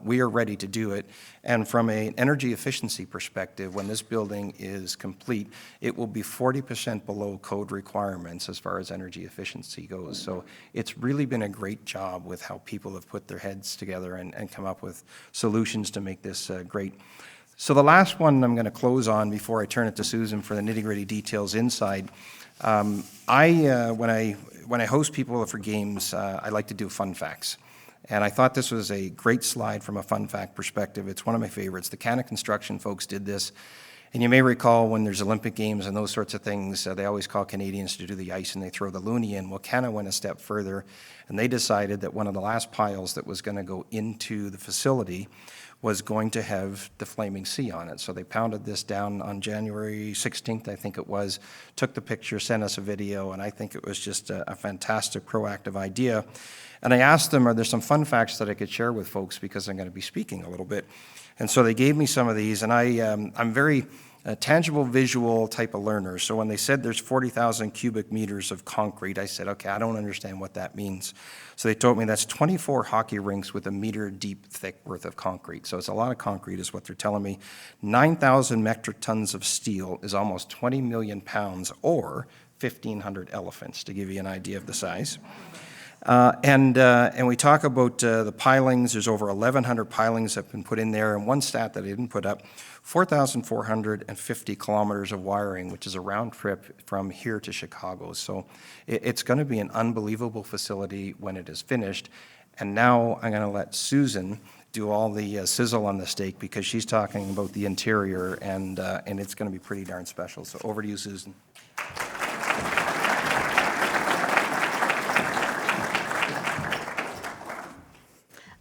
we are ready to do it. And from an energy efficiency perspective, when this building is complete, it will be 40% below code requirements as far as energy efficiency goes. So it's really been a great job with how people have put their heads together and come up with solutions to make this great. So the last one I'm going to close on before I turn it to Susan for the nitty-gritty details inside. When I host people for games, I like to do fun facts. And I thought this was a great slide from a fun fact perspective. It's one of my favorites. The Canada Construction folks did this. And you may recall when there's Olympic Games and those sorts of things, they always call Canadians to do the ice and they throw the loonie in. Well, Canada went a step further, and they decided that one of the last piles that was going to go into the facility was going to have the Flaming Sea on it. So they pounded this down on January 16th, I think it was, took the picture, sent us a video, and I think it was just a fantastic proactive idea. And I asked them, are there some fun facts that I could share with folks, because I'm going to be speaking a little bit. And so they gave me some of these, and I'm very tangible visual type of learner. So when they said there's 40,000 cubic meters of concrete, I said, okay, I don't understand what that means. So they told me that's 24 hockey rinks with a meter deep thick worth of concrete. So it's a lot of concrete is what they're telling me. 9,000 metric tons of steel is almost 20 million pounds, or 1,500 elephants, to give you an idea of the size. And we talk about the pilings. There's over 1,100 pilings that have been put in there. And one stat that I didn't put up, 4,450 kilometers of wiring, which is a round trip from here to Chicago. So it's going to be an unbelievable facility when it is finished. And now I'm going to let Susan do all the sizzle on the steak because she's talking about the interior, and it's going to be pretty darn special. So over to you, Susan.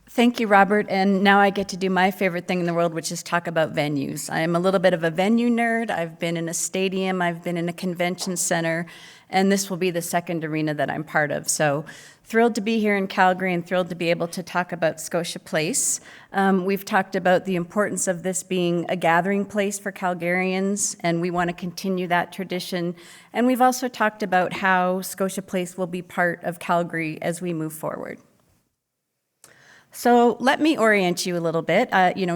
Thank you, Robert. And now I get to do my favorite thing in the world, which is talk about venues. I'm a little bit of a venue nerd. I've been in a stadium, I've been in a convention center, and this will be the second arena that I'm part of. So thrilled to be here in Calgary and thrilled to be able to talk about Scotia Place. We've talked about the importance of this being a gathering place for Calgarians, and we want to continue that tradition. And we've also talked about how Scotia Place will be part of Calgary as we move forward. So let me orient you a little bit.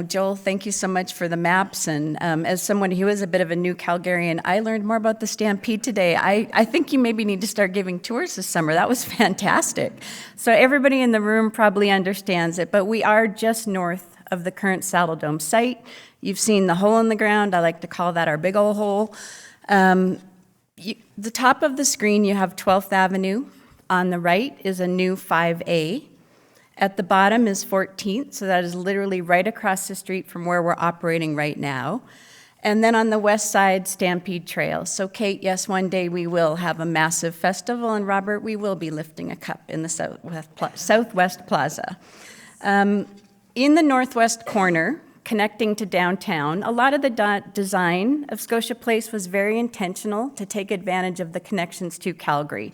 Joel, thank you so much for the maps. And as someone who is a bit of a new Calgarian, I learned more about the Stampede today. I think you maybe need to start giving tours this summer. That was fantastic. So everybody in the room probably understands it, but we are just north of the current Saddle Dome site. You've seen the hole in the ground. I like to call that our big old hole. The top of the screen, you have 12th Avenue. On the right is a new 5A. At the bottom is 14th, so that is literally right across the street from where we're operating right now. And then on the west side, Stampede Trail. So Kate, yes, one day we will have a massive festival, and Robert, we will be lifting a cup in the Southwest Plaza. In the northwest corner, connecting to downtown, a lot of the design of Scotia Place was very intentional to take advantage of the connections to Calgary.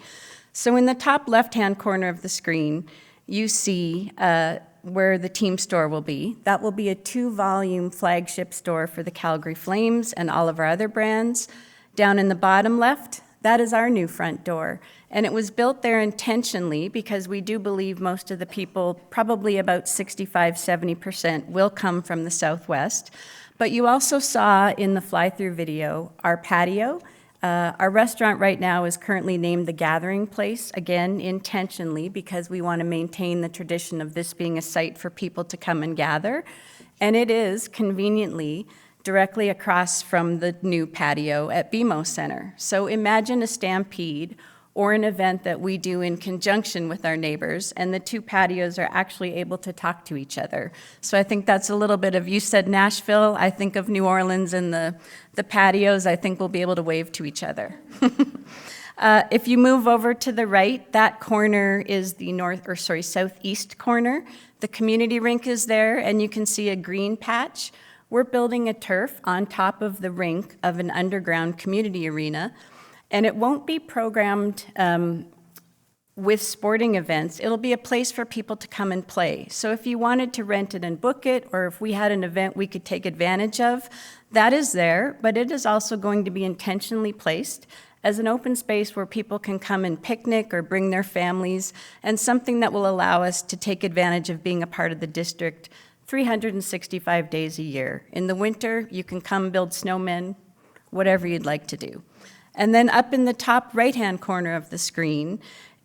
So in the top left-hand corner of the screen, you see where the team store will be. That will be a 2-volume flagship store for the Calgary Flames and all of our other brands. Down in the bottom left, that is our new front door. And it was built there intentionally because we do believe most of the people, probably about 65-70%, will come from the Southwest. But you also saw in the fly-through video our patio. Our restaurant right now is currently named The Gathering Place, again, intentionally, because we want to maintain the tradition of this being a site for people to come and gather. And it is conveniently directly across from the new patio at BMO Centre. So imagine a stampede or an event that we do in conjunction with our neighbors, and the two patios are actually able to talk to each other. So I think that's a little bit of, you said Nashville, I think of New Orleans, and the patios, I think we'll be able to wave to each other. If you move over to the right, that corner is the southeast corner. The community rink is there, and you can see a green patch. We're building a turf on top of the rink of an underground community arena. And it won't be programmed with sporting events. It'll be a place for people to come and play. So if you wanted to rent it and book it, or if we had an event we could take advantage of, that is there, but it is also going to be intentionally placed as an open space where people can come and picnic or bring their families, and something that will allow us to take advantage of being a part of the district 365 days a year. In the winter, you can come build snowmen, whatever you'd like to do. And then up in the top right-hand corner of the screen,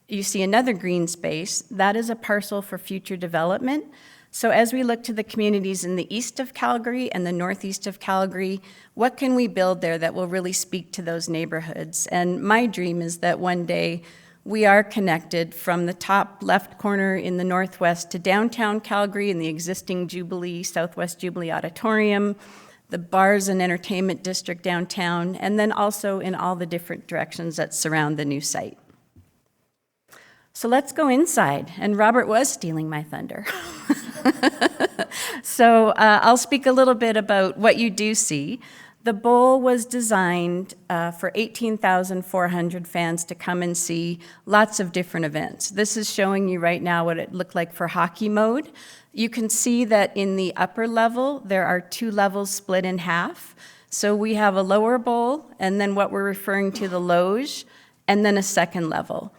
you see another green space. That is a parcel for future development. So as we look to the communities in the east of Calgary and the northeast of Calgary, what can we build there that will really speak to those neighborhoods? And my dream is that one day we are connected from the top left corner in the northwest to downtown Calgary in the existing Southwest Jubilee Auditorium, the bars and entertainment district downtown, and then also in all the different directions that surround the new site. So let's go inside, and Robert was stealing my thunder. So I'll speak a little bit about what you do see. The bowl was designed for 18,400 fans to come and see lots of different events. This is showing you right now what it looked like for hockey mode. You can see that in the upper level, there are 2 levels split in half. So we have a lower bowl, and then what we're referring to the loge, and then a second level.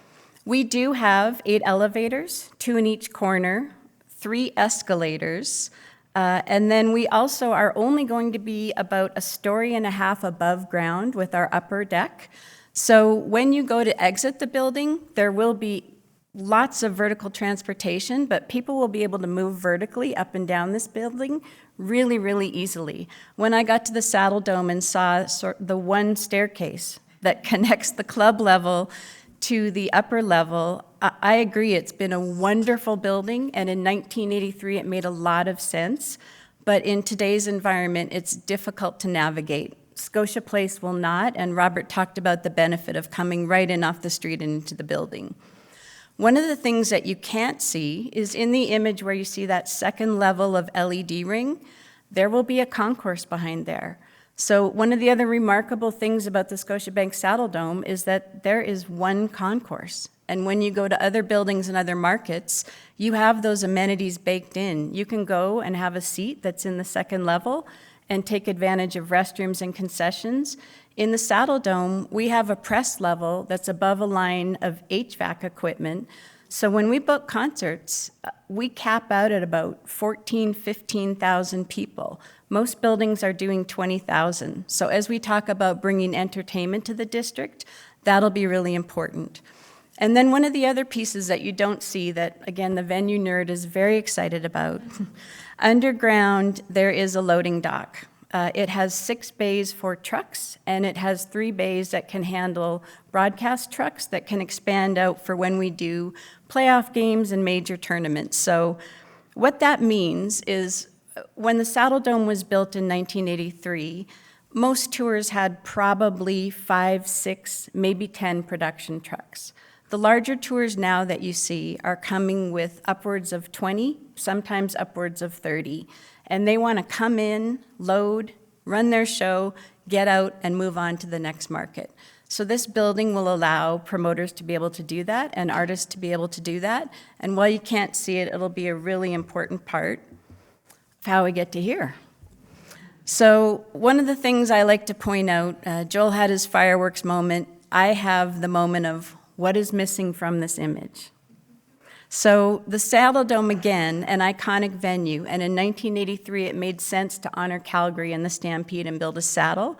We do have 8 elevators, 2 in each corner, 3 escalators, and then we also are only going to be about 1.5 stories above ground with our upper deck. So when you go to exit the building, there will be lots of vertical transportation, but people will be able to move vertically up and down this building really, really easily. When I got to the Saddle Dome and saw the one staircase that connects the club level to the upper level, I agree, it's been a wonderful building, and in 1983, it made a lot of sense. But in today's environment, it's difficult to navigate. Scotia Place will not, and Robert talked about the benefit of coming right in off the street and into the building. One of the things that you can't see is in the image where you see that second level of LED ring, there will be a concourse behind there. So one of the other remarkable things about the Scotiabank Saddle Dome is that there is one concourse. And when you go to other buildings and other markets, you have those amenities baked in. You can go and have a seat that's in the second level and take advantage of restrooms and concessions. In the Saddle Dome, we have a press level that's above a line of HVAC equipment. So when we book concerts, we cap out at about 14,000, 15,000 people. Most buildings are doing 20,000. So as we talk about bringing entertainment to the district, that'll be really important. And then one of the other pieces that you don't see that, again, the venue nerd is very excited about, underground, there is a loading dock. It has 6 bays for trucks, and it has 3 bays that can handle broadcast trucks that can expand out for when we do playoff games and major tournaments. So what that means is when the Saddle Dome was built in 1983, most tours had probably 5, 6, maybe 10 production trucks. The larger tours now that you see are coming with upwards of 20, sometimes upwards of 30. And they want to come in, load, run their show, get out, and move on to the next market. So this building will allow promoters to be able to do that and artists to be able to do that. And while you can't see it, it'll be a really important part of how we get to here. So one of the things I like to point out, Joel had his fireworks moment. I have the moment of what is missing from this image. So the Saddle Dome, again, an iconic venue, and in 1983 it made sense to honor Calgary and the Stampede and build a saddle.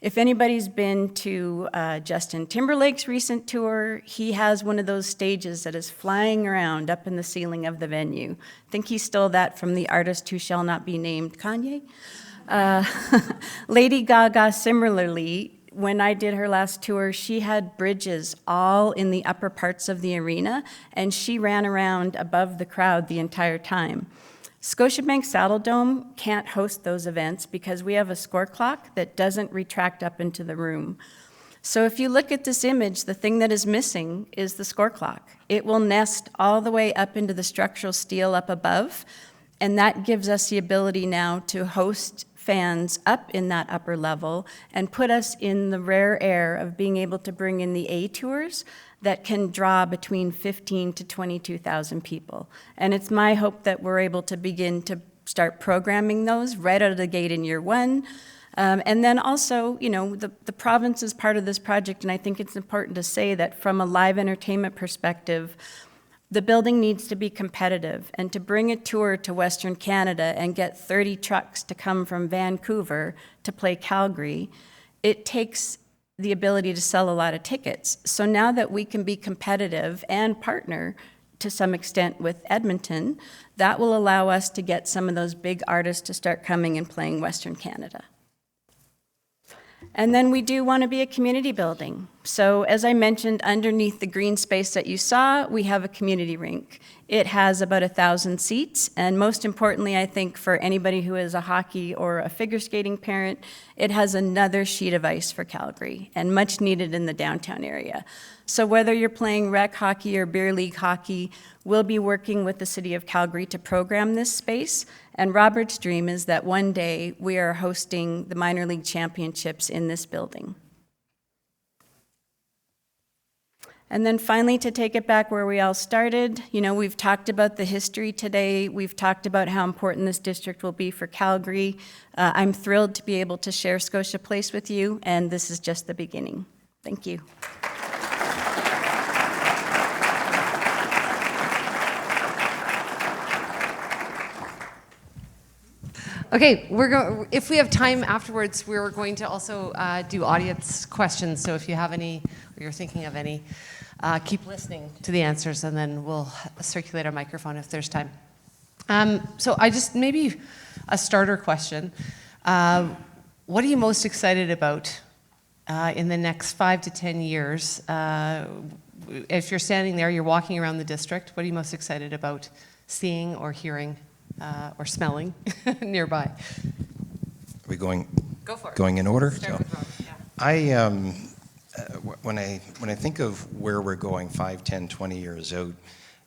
If anybody's been to Justin Timberlake's recent tour, he has one of those stages that is flying around up in the ceiling of the venue. I think he stole that from the artist who shall not be named, Kanye. Lady Gaga, similarly, when I did her last tour, she had bridges all in the upper parts of the arena, and she ran around above the crowd the entire time. Scotiabank Saddle Dome can't host those events because we have a score clock that doesn't retract up into the room. So if you look at this image, the thing that is missing is the score clock. It will nest all the way up into the structural steel up above, and that gives us the ability now to host fans up in that upper level and put us in the rare air of being able to bring in the A tours that can draw between 15 to 22,000 people. And it's my hope that we're able to begin to start programming those right out of the gate in year 1. And then also, you know, the province is part of this project, and I think it's important to say that from a live entertainment perspective, the building needs to be competitive, and to bring a tour to Western Canada and get 30 trucks to come from Vancouver to play Calgary, it takes the ability to sell a lot of tickets. So now that we can be competitive and partner to some extent with Edmonton, that will allow us to get some of those big artists to start coming and playing Western Canada. And then we do want to be a community building. So as I mentioned, underneath the green space that you saw, we have a community rink. It has about 1,000 seats, and most importantly, I think for anybody who is a hockey or a figure skating parent, it has another sheet of ice for Calgary, and much needed in the downtown area. So whether you're playing rec hockey or beer league hockey, we'll be working with the City of Calgary to program this space. And Robert's dream is that one day we are hosting the minor league championships in this building. And then finally, to take it back where we all started, you know, we've talked about the history today. We've talked about how important this district will be for Calgary. I'm thrilled to be able to share Scotia Place with you, and this is just the beginning. Thank you. Okay, if we have time afterwards, we're going to also do audience questions. So if you have any, or you're thinking of any, keep listening to the answers, and then we'll circulate our microphone if there's time. So I just, maybe a starter question. What are you most excited about in the next 5 to 10 years if you're standing there, you're walking around the district, what are you most excited about seeing or hearing or smelling nearby? Are we going? Go for it. Going in order? Start with Robert, yeah. When I think of where we're going 5, 10, 20 years out,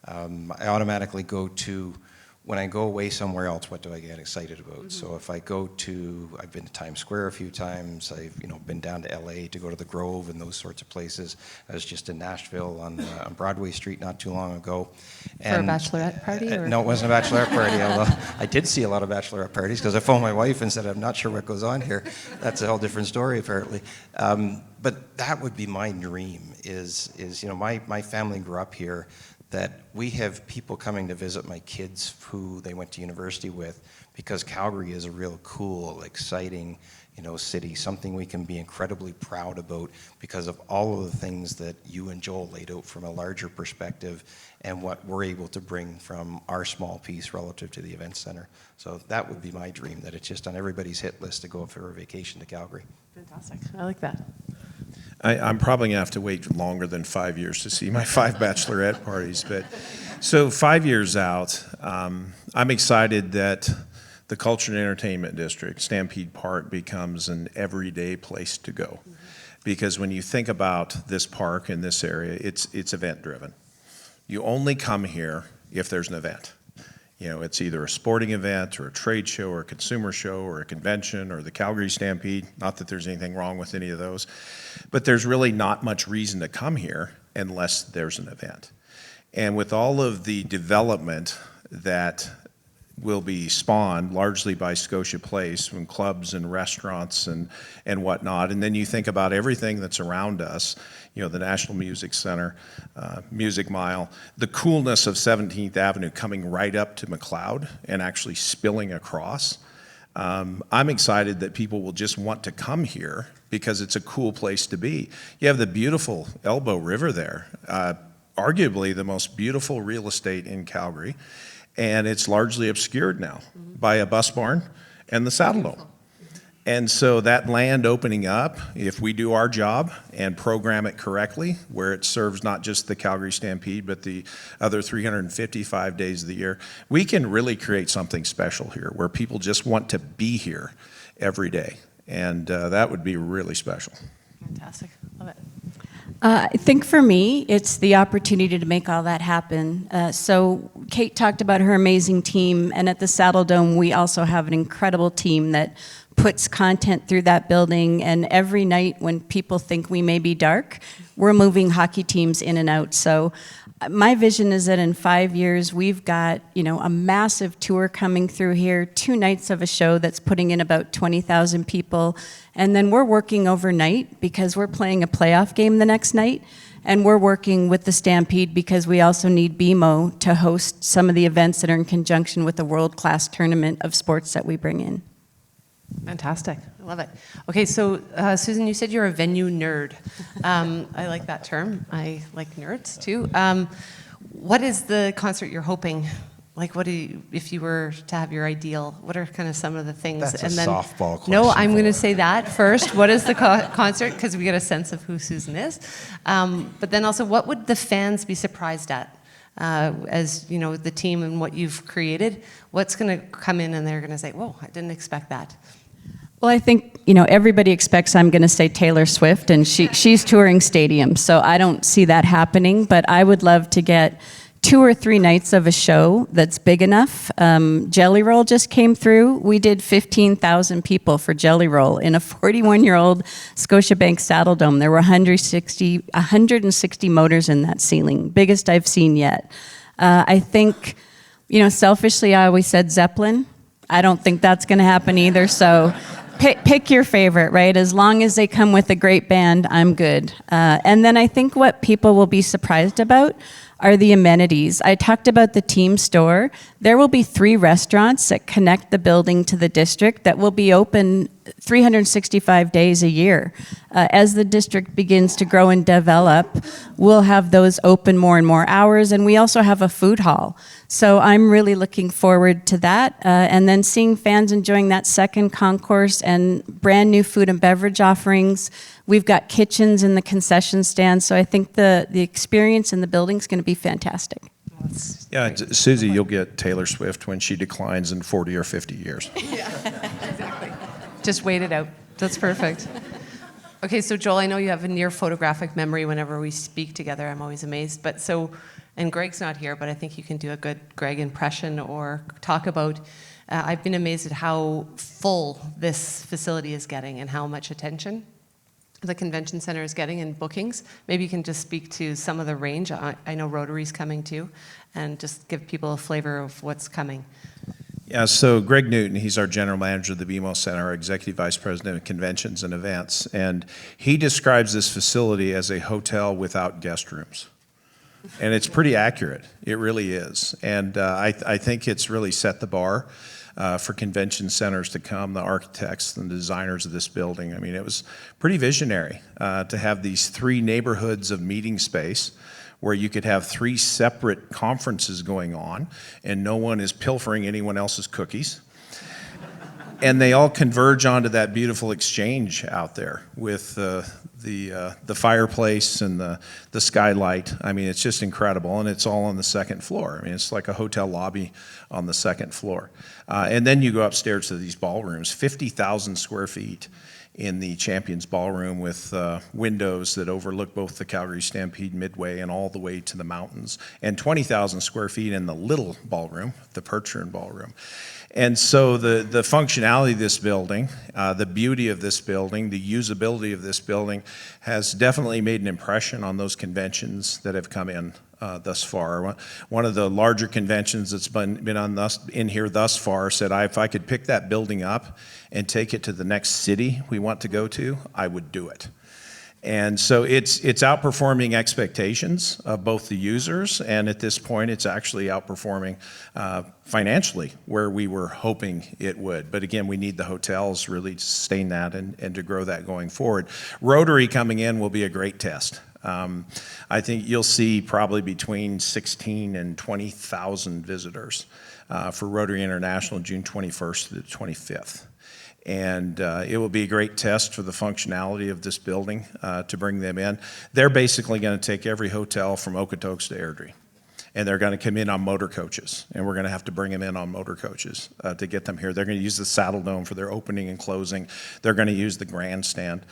I automatically go to, when I go away somewhere else, what do I get excited about? So if I go to, I've been to Times Square a few times, I've been down to LA to go to the Grove and those sorts of places. I was just in Nashville on Broadway Street not too long ago. For a bachelorette party? Or? No, it wasn't a bachelorette party, although I did see a lot of bachelorette parties because I phoned my wife and said, I'm not sure what goes on here. That's a whole different story, apparently. But that would be my dream is my family grew up here, that we have people coming to visit my kids who they went to university with, because Calgary is a real cool, exciting, city, something we can be incredibly proud about because of all of the things that you and Joel laid out from a larger perspective and what we're able to bring from our small piece relative to the event center. So that would be my dream, that it's just on everybody's hit list to go for a vacation to Calgary. Fantastic. I like that. I'm probably going to have to wait longer than 5 years to see my 5 bachelorette parties. But so 5 years out, I'm excited that the Culture and Entertainment District, Stampede Park, becomes an everyday place to go. Because when you think about this park in this area, it's event driven. You only come here if there's an event. It's either a sporting event or a trade show or a consumer show or a convention or the Calgary Stampede. Not that there's anything wrong with any of those, but there's really not much reason to come here unless there's an event. And with all of the development that will be spawned largely by Scotia Place from clubs and restaurants and whatnot, and then you think about everything that's around us, the National Music Center, Music Mile, the coolness of 17th Avenue coming right up to McLeod and actually spilling across. I'm excited that people will just want to come here because it's a cool place to be. You have the beautiful Elbow River there, arguably the most beautiful real estate in Calgary, and it's largely obscured now by a bus barn and the Saddle Dome. And so that land opening up, if we do our job and program it correctly, where it serves not just the Calgary Stampede, but the other 355 days of the year, we can really create something special here where people just want to be here every day. And that would be really special. Fantastic. Love it. I think for me, it's the opportunity to make all that happen. So Kate talked about her amazing team, and at the Saddle Dome, we also have an incredible team that puts content through that building, and every night when people think we may be dark, we're moving hockey teams in and out. So my vision is that in 5 years, we've got, a massive tour coming through here, 2 nights of a show that's putting in about 20,000 people, and then we're working overnight because we're playing a playoff game the next night, and we're working with the Stampede because we also need BMO to host some of the events that are in conjunction with the world-class tournament of sports that we bring in. Fantastic. I love it. Okay, so Susan, you said you're a venue nerd. I like that term. I like nerds too. What is the concert you're hoping? Like, if you were to have your ideal, what are kind of some of the things? That's a softball question. No, I'm going to say that first. What is the concert? Because we get a sense of who Susan is. But then also, what would the fans be surprised at? As the team and what you've created, what's going to come in and they're going to say, whoa, I didn't expect that. Well, I think, everybody expects I'm going to say Taylor Swift, and she's touring stadiums, so I don't see that happening, but I would love to get 2 or 3 nights of a show that's big enough. Jelly Roll just came through. We did 15,000 people for Jelly Roll in a 41-year-old Scotiabank Saddle Dome. There were 160 motors in that ceiling, biggest I've seen yet. I think, selfishly, I always said Zeppelin. I don't think that's going to happen either, so pick your favorite, right? As long as they come with a great band, I'm good. And then I think what people will be surprised about are the amenities. I talked about the team store. There will be 3 restaurants that connect the building to the district that will be open 365 days a year. As the district begins to grow and develop, we'll have those open more and more hours, and we also have a food hall. So I'm really looking forward to that, and then seeing fans enjoying that second concourse and brand new food and beverage offerings. We've got kitchens in the concession stand, so I think the experience in the building is going to be fantastic. Yeah, Susie, you'll get Taylor Swift when she declines in 40 or 50 years. Just wait it out. That's perfect. Okay, so Joel, I know you have a near photographic memory whenever we speak together. I'm always amazed. But so, and Greg's not here, but I think you can do a good Greg impression or talk about, I've been amazed at how full this facility is getting and how much attention the convention center is getting in bookings. Maybe you can just speak to some of the range. I know Rotary's coming too, and just give people a flavor of what's coming. Yeah, so Greg Newton, he's our general manager of the BMO Centre, our executive vice president of conventions and events, and he describes this facility as a hotel without guest rooms. And it's pretty accurate. It really is. And I think it's really set the bar for convention centers to come, the architects and the designers of this building. I mean, it was pretty visionary to have these 3 neighborhoods of meeting space where you could have 3 separate conferences going on and no one is pilfering anyone else's cookies. And they all converge onto that beautiful exchange out there with the fireplace and the skylight. I mean, it's just incredible, and it's all on the second floor. I mean, it's like a hotel lobby on the second floor. And then you go upstairs to these ballrooms, 50,000 square feet in the Champions Ballroom with windows that overlook both the Calgary Stampede Midway and all the way to the mountains, and 20,000 square feet in the little ballroom, the Percheron Ballroom. And so the functionality of this building, the beauty of this building, the usability of this building has definitely made an impression on those conventions that have come in thus far. One of the larger conventions that's been in here thus far said, if I could pick that building up and take it to the next city we want to go to, I would do it. And so it's outperforming expectations of both the users, and at this point it's actually outperforming financially where we were hoping it would. But again, we need the hotels really to sustain that and to grow that going forward. Rotary coming in will be a great test. I think you'll see probably between 16 and 20,000 visitors for Rotary International June 21st to the 25th. And it will be a great test for the functionality of this building to bring them in. They're basically going to take every hotel from Okotoks to Airdrie. And they're going to come in on motor coaches. And we're going to have to bring them in on motor coaches to get them here. They're going to use the Saddle Dome for their opening and closing. They're going to use the grandstand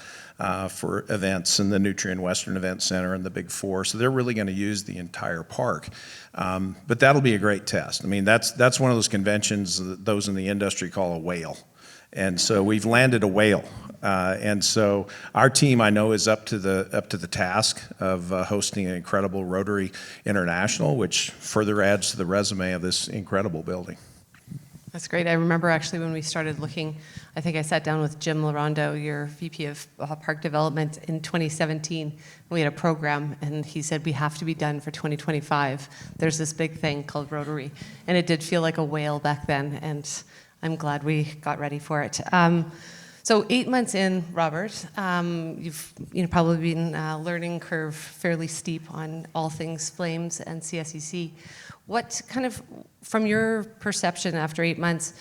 for events and the Nutrien Western Event Center and the Big Four. So they're really going to use the entire park. But that'll be a great test. I mean, that's one of those conventions that those in the industry call a whale. And so we've landed a whale. And so our team, I know, is up to the task of hosting an incredible Rotary International, which further adds to the resume of this incredible building. That's great. I remember actually when we started looking, I think I sat down with Jim Larondo, your VP of Park Development, in 2017. We had a program, and he said, we have to be done for 2025. There's this big thing called Rotary. And it did feel like a whale back then, and I'm glad we got ready for it. So 8 months in, Robert, you've probably been learning curve fairly steep on all things Flames and CSEC. What kind of, from your perception after 8 months,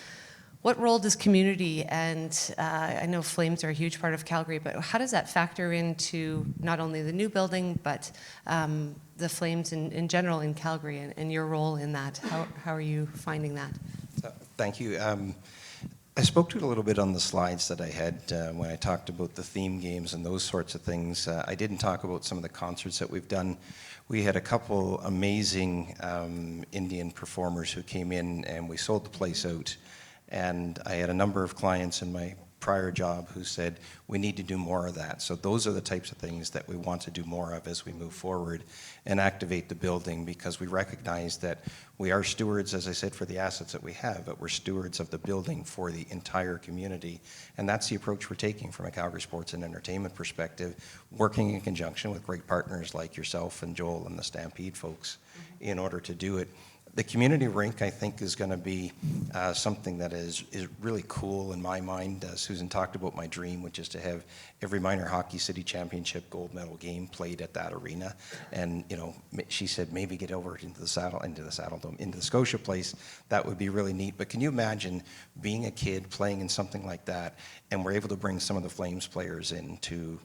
what role does community and I know Flames are a huge part of Calgary, but how does that factor into not only the new building, but the Flames in general in Calgary and your role in that? How are you finding that? Thank you. I spoke to it a little bit on the slides that I had when I talked about the theme games and those sorts of things. I didn't talk about some of the concerts that we've done. We had a couple amazing Indian performers who came in, and we sold the place out. And I had a number of clients in my prior job who said, we need to do more of that. So those are the types of things that we want to do more of as we move forward and activate the building, because we recognize that we are stewards, as I said, for the assets that we have, but we're stewards of the building for the entire community. And that's the approach we're taking from a Calgary sports and entertainment perspective, working in conjunction with great partners like yourself and Joel and the Stampede folks in order to do it. The community rink, I think, is going to be something that is really cool in my mind. Susan talked about my dream, which is to have every minor hockey city championship gold medal game played at that arena. And she said maybe get over into the Saddledome, into the Scotia Place. That would be really neat. But can you imagine being a kid playing in something like that, and we're able to bring some of the Flames players in to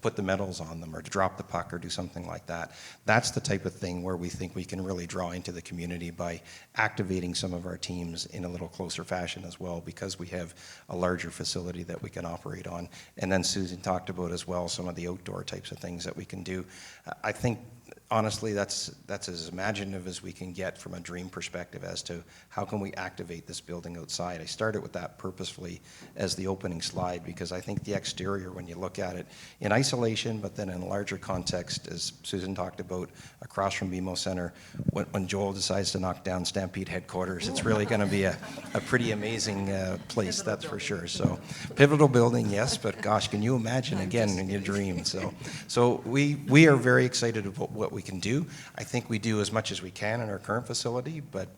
put the medals on them or to drop the puck or do something like that? That's the type of thing where we think we can really draw into the community by activating some of our teams in a little closer fashion as well, because we have a larger facility that we can operate on. And then Susan talked about as well some of the outdoor types of things that we can do. I think honestly, that's as imaginative as we can get from a dream perspective as to how can we activate this building outside. I started with that purposefully as the opening slide, because I think the exterior, when you look at it in isolation, but then in a larger context, as Susan talked about, across from BMO Centre, when Joel decides to knock down Stampede headquarters, it's really going to be a pretty amazing place, that's for sure. So pivotal building, yes, but gosh, can you imagine again in your dream? So we are very excited about what we can do. I think we do as much as we can in our current facility, but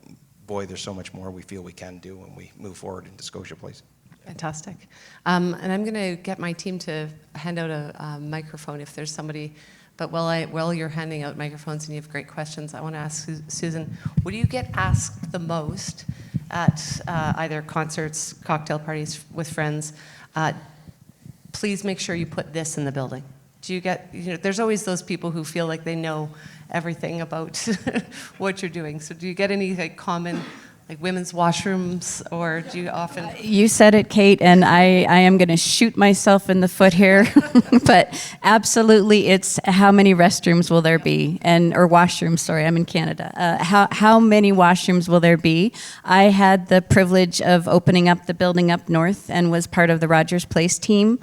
boy, there's so much more we feel we can do when we move forward into Scotia Place. Fantastic. And I'm going to get my team to hand out a microphone if there's somebody. But while you're handing out microphones and you have great questions, I want to ask Susan, what do you get asked the most at either concerts, cocktail parties with friends? Please make sure you put this in the building. Do you get, there's always those people who feel like they know everything about what you're doing. So do you get any common, women's washrooms, or do you often? You said it, Kate, and I am going to shoot myself in the foot here, but absolutely, it's how many restrooms will there be, or washrooms, sorry, I'm in Canada. How many washrooms will there be? I had the privilege of opening up the building up north and was part of the Rogers Place team.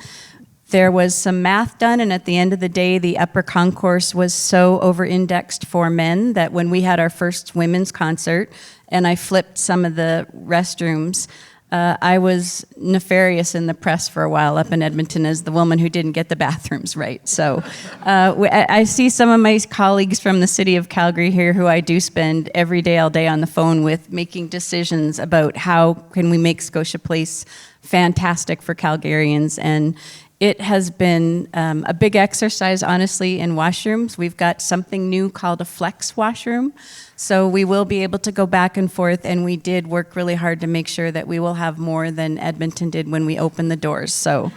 There was some math done, and at the end of the day, the upper concourse was so over-indexed for men that when we had our first women's concert, and I flipped some of the restrooms, I was nefarious in the press for a while up in Edmonton as the woman who didn't get the bathrooms right. So I see some of my colleagues from the city of Calgary here who I do spend every day, all day on the phone with, making decisions about how can we make Scotia Place fantastic for Calgarians. And it has been a big exercise, honestly, in washrooms. We've got something new called a flex washroom. So we will be able to go back and forth, and we did work really hard to make sure that we will have more than Edmonton did when we opened the doors. So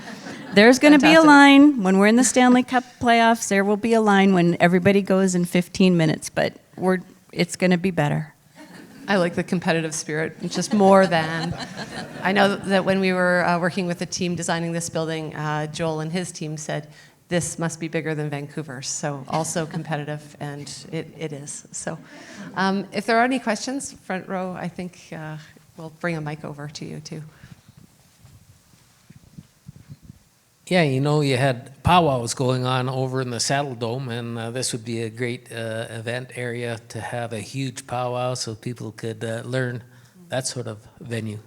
there's going to be a line. When we're in the Stanley Cup playoffs, there will be a line when everybody goes in 15 minutes, but it's going to be better. I like the competitive spirit, just more than. I know that when we were working with the team designing this building, Joel and his team said, this must be bigger than Vancouver. So also competitive, and it is. So if there are any questions, front row, I think we'll bring a mic over to you too. Yeah, you had powwows going on over in the Saddledome, and this would be a great event area to have a huge powwow so people could learn that sort of venue.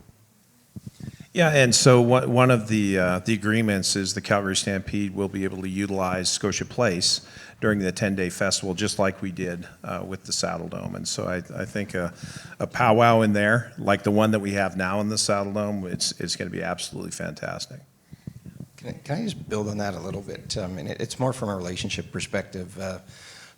Yeah, and so one of the agreements is the Calgary Stampede will be able to utilize Scotia Place during the 10-day festival, just like we did with the Saddledome. And so I think a powwow in there, like the one that we have now in the Saddledome, it's going to be absolutely fantastic. Can I just build on that a little bit? And it's more from a relationship perspective.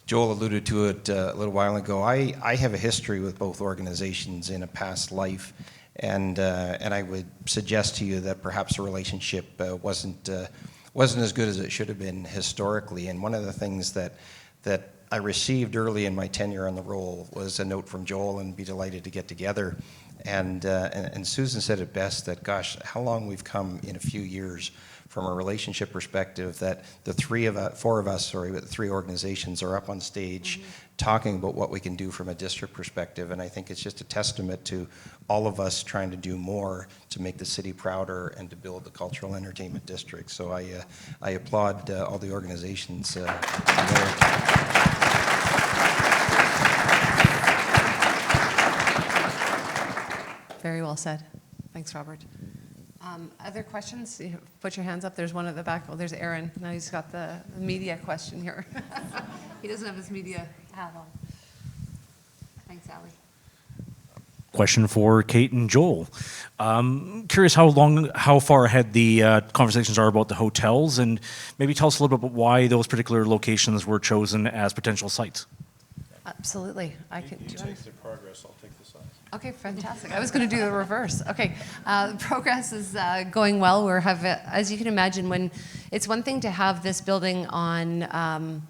Joel alluded to it a little while ago. I have a history with both organizations in a past life, and I would suggest to you that perhaps the relationship wasn't as good as it should have been historically. And one of the things that I received early in my tenure on the role was a note from Joel, and be delighted to get together. And Susan said it best, that gosh, how long we've come in a few years from a relationship perspective, that the three organizations are up on stage talking about what we can do from a district perspective. And I think it's just a testament to all of us trying to do more to make the city prouder and to build the cultural entertainment district. So I applaud all the organizations. Very well said. Thanks, Robert. Other questions? Put your hands up. There's one at the back. Oh, there's Aaron. Now he's got the media question here. He doesn't have his media hat on. Thanks, Allie. question for Kate and Joel. Curious how far ahead the conversations are about the hotels, and maybe tell us a little bit about why those particular locations were chosen as potential sites. Absolutely. I can. You take the progress, I'll take the size. Okay, fantastic. I was going to do the reverse. Okay, progress is going well. As you can imagine, when it's one thing to have this building on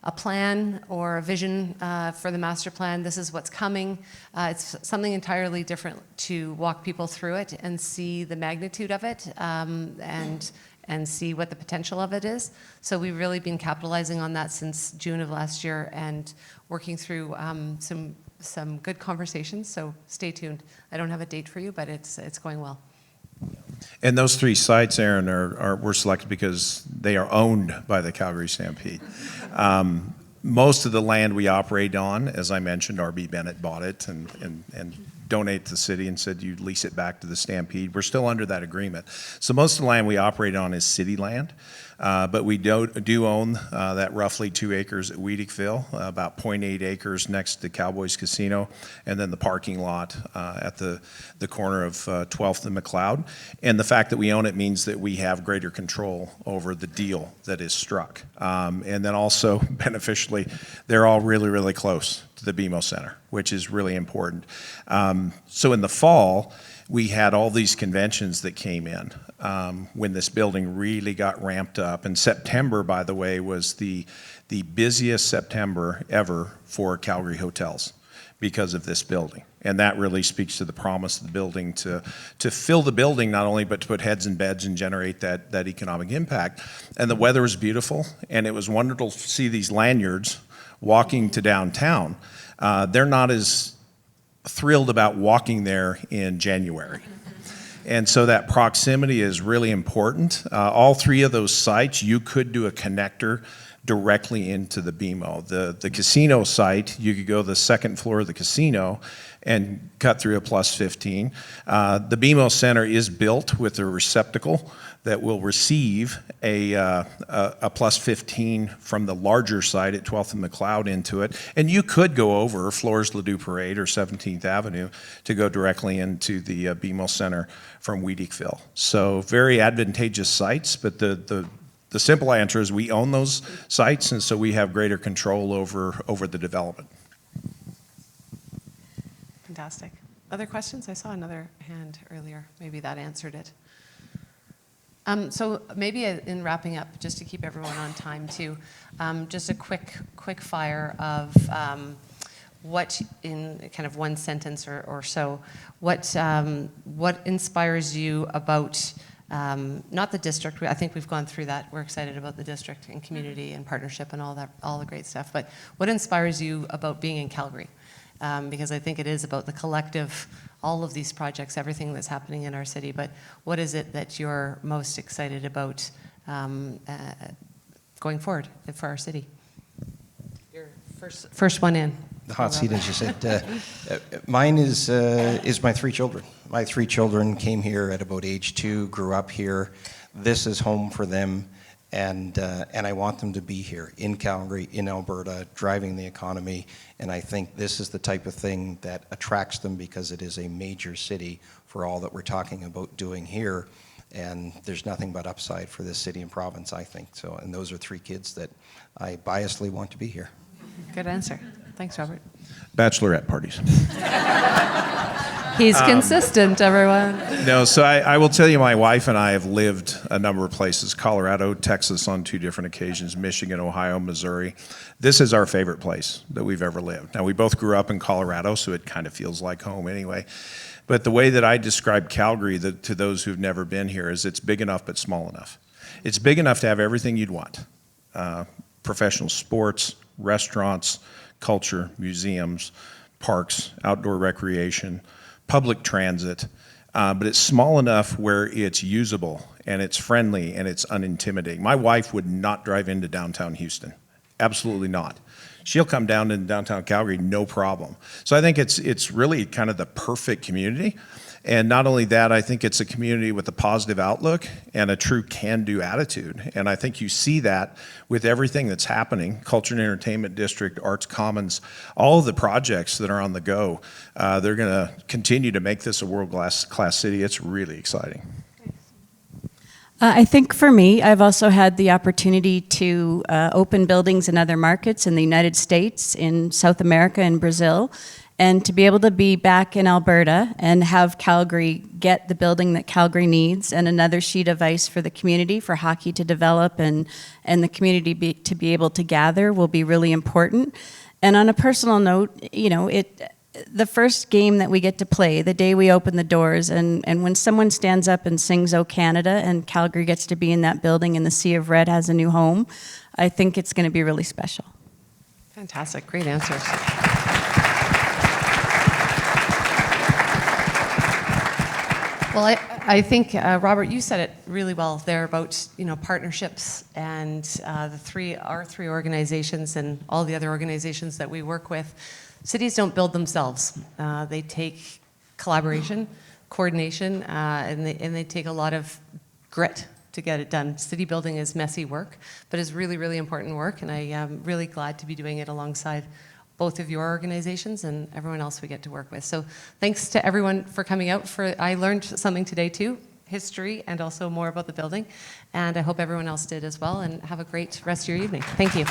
a plan or a vision for the master plan. This is what's coming. It's something entirely different to walk people through it and see the magnitude of it and see what the potential of it is. So we've really been capitalizing on that since June of last year and working through some good conversations. So stay tuned. I don't have a date for you, but it's going well. And those 3 sites, Aaron, were selected because they are owned by the Calgary Stampede. Most of the land we operate on, as I mentioned, R.B. Bennett bought it and donated to the city and said you'd lease it back to the Stampede. We're still under that agreement. So most of the land we operate on is city land, but we do own that roughly 2 acres at Weedickville, about 0.8 acres next to Cowboys Casino, and then the parking lot at the corner of 12th and McLeod. And the fact that we own it means that we have greater control over the deal that is struck. And then also beneficially, they're all really, really close to the BMO Centre, which is really important. So in the fall, we had all these conventions that came in when this building really got ramped up. And September, by the way, was the busiest September ever for Calgary hotels because of this building. And that really speaks to the promise of the building to fill the building not only, but to put heads in beds and generate that economic impact. And the weather was beautiful, and it was wonderful to see these lanyards walking to downtown. They're not as thrilled about walking there in January. And so that proximity is really important. All 3 of those sites, you could do a connector directly into the BMO. The casino site, you could go to the 2nd floor of the casino and cut through a plus 15. The BMO Centre is built with a receptacle that will receive a plus 15 from the larger site at 12th and McLeod into it. And you could go over Flores Ladue Parade or 17th Avenue to go directly into the BMO Centre from Weedickville. So very advantageous sites, but the simple answer is we own those sites, and so we have greater control over the development. Fantastic. Other questions? I saw another hand earlier. Maybe that answered it. So maybe in wrapping up, just to keep everyone on time too, just a quick fire of what, in kind of one sentence or so, what inspires you about not the district. I think we've gone through that. We're excited about the district and community and partnership and all the great stuff. But what inspires you about being in Calgary? Because I think it is about the collective, all of these projects, everything that's happening in our city. But what is it that you're most excited about going forward for our city? Your first one in. The hot seat, as you said. Mine is my 3 children. My 3 children came here at about age 2, grew up here. This is home for them, and I want them to be here in Calgary, in Alberta, driving the economy. And I think this is the type of thing that attracts them because it is a major city for all that we're talking about doing here. And there's nothing but upside for this city and province, I think. So, and those are 3 kids that I biasedly want to be here. Good answer. Thanks, Robert. Bachelorette parties. He's consistent, everyone. No, so I will tell you, my wife and I have lived a number of places, Colorado, Texas on 2 different occasions, Michigan, Ohio, Missouri. This is our favorite place that we've ever lived. Now, we both grew up in Colorado, so it kind of feels like home anyway. But the way that I describe Calgary to those who've never been here is it's big enough but small enough. It's big enough to have everything you'd want. Professional sports, restaurants, culture, museums, parks, outdoor recreation, public transit, but it's small enough where it's usable and it's friendly and it's unintimidating. My wife would not drive into downtown Houston. Absolutely not. She'll come down to downtown Calgary, no problem. So I think it's really kind of the perfect community. And not only that, I think it's a community with a positive outlook and a true can-do attitude. And I think you see that with everything that's happening, Culture and Entertainment District, Arts Commons, all of the projects that are on the go. They're going to continue to make this a world-class city. It's really exciting. I think for me, I've also had the opportunity to open buildings in other markets in the United States, in South America, and Brazil, and to be able to be back in Alberta and have Calgary get the building that Calgary needs and another sheet of ice for the community, for hockey to develop and the community to be able to gather will be really important. And on a personal note, you know, the first game that we get to play, the day we open the doors, and when someone stands up and sings "O Canada" and Calgary gets to be in that building and the Sea of Red has a new home, I think it's going to be really special. Fantastic, great answers. Well, I think, Robert, you said it really well there about, you know, partnerships and our three organizations and all the other organizations that we work with. Cities don't build themselves. They take collaboration, coordination, and they take a lot of grit to get it done. City building is messy work, but is really, really important work, and I am really glad to be doing it alongside both of your organizations and everyone else we get to work with. So thanks to everyone for coming out. I learned something today too, history and also more about the building, and I hope everyone else did as well, and have a great rest of your evening. Thank you.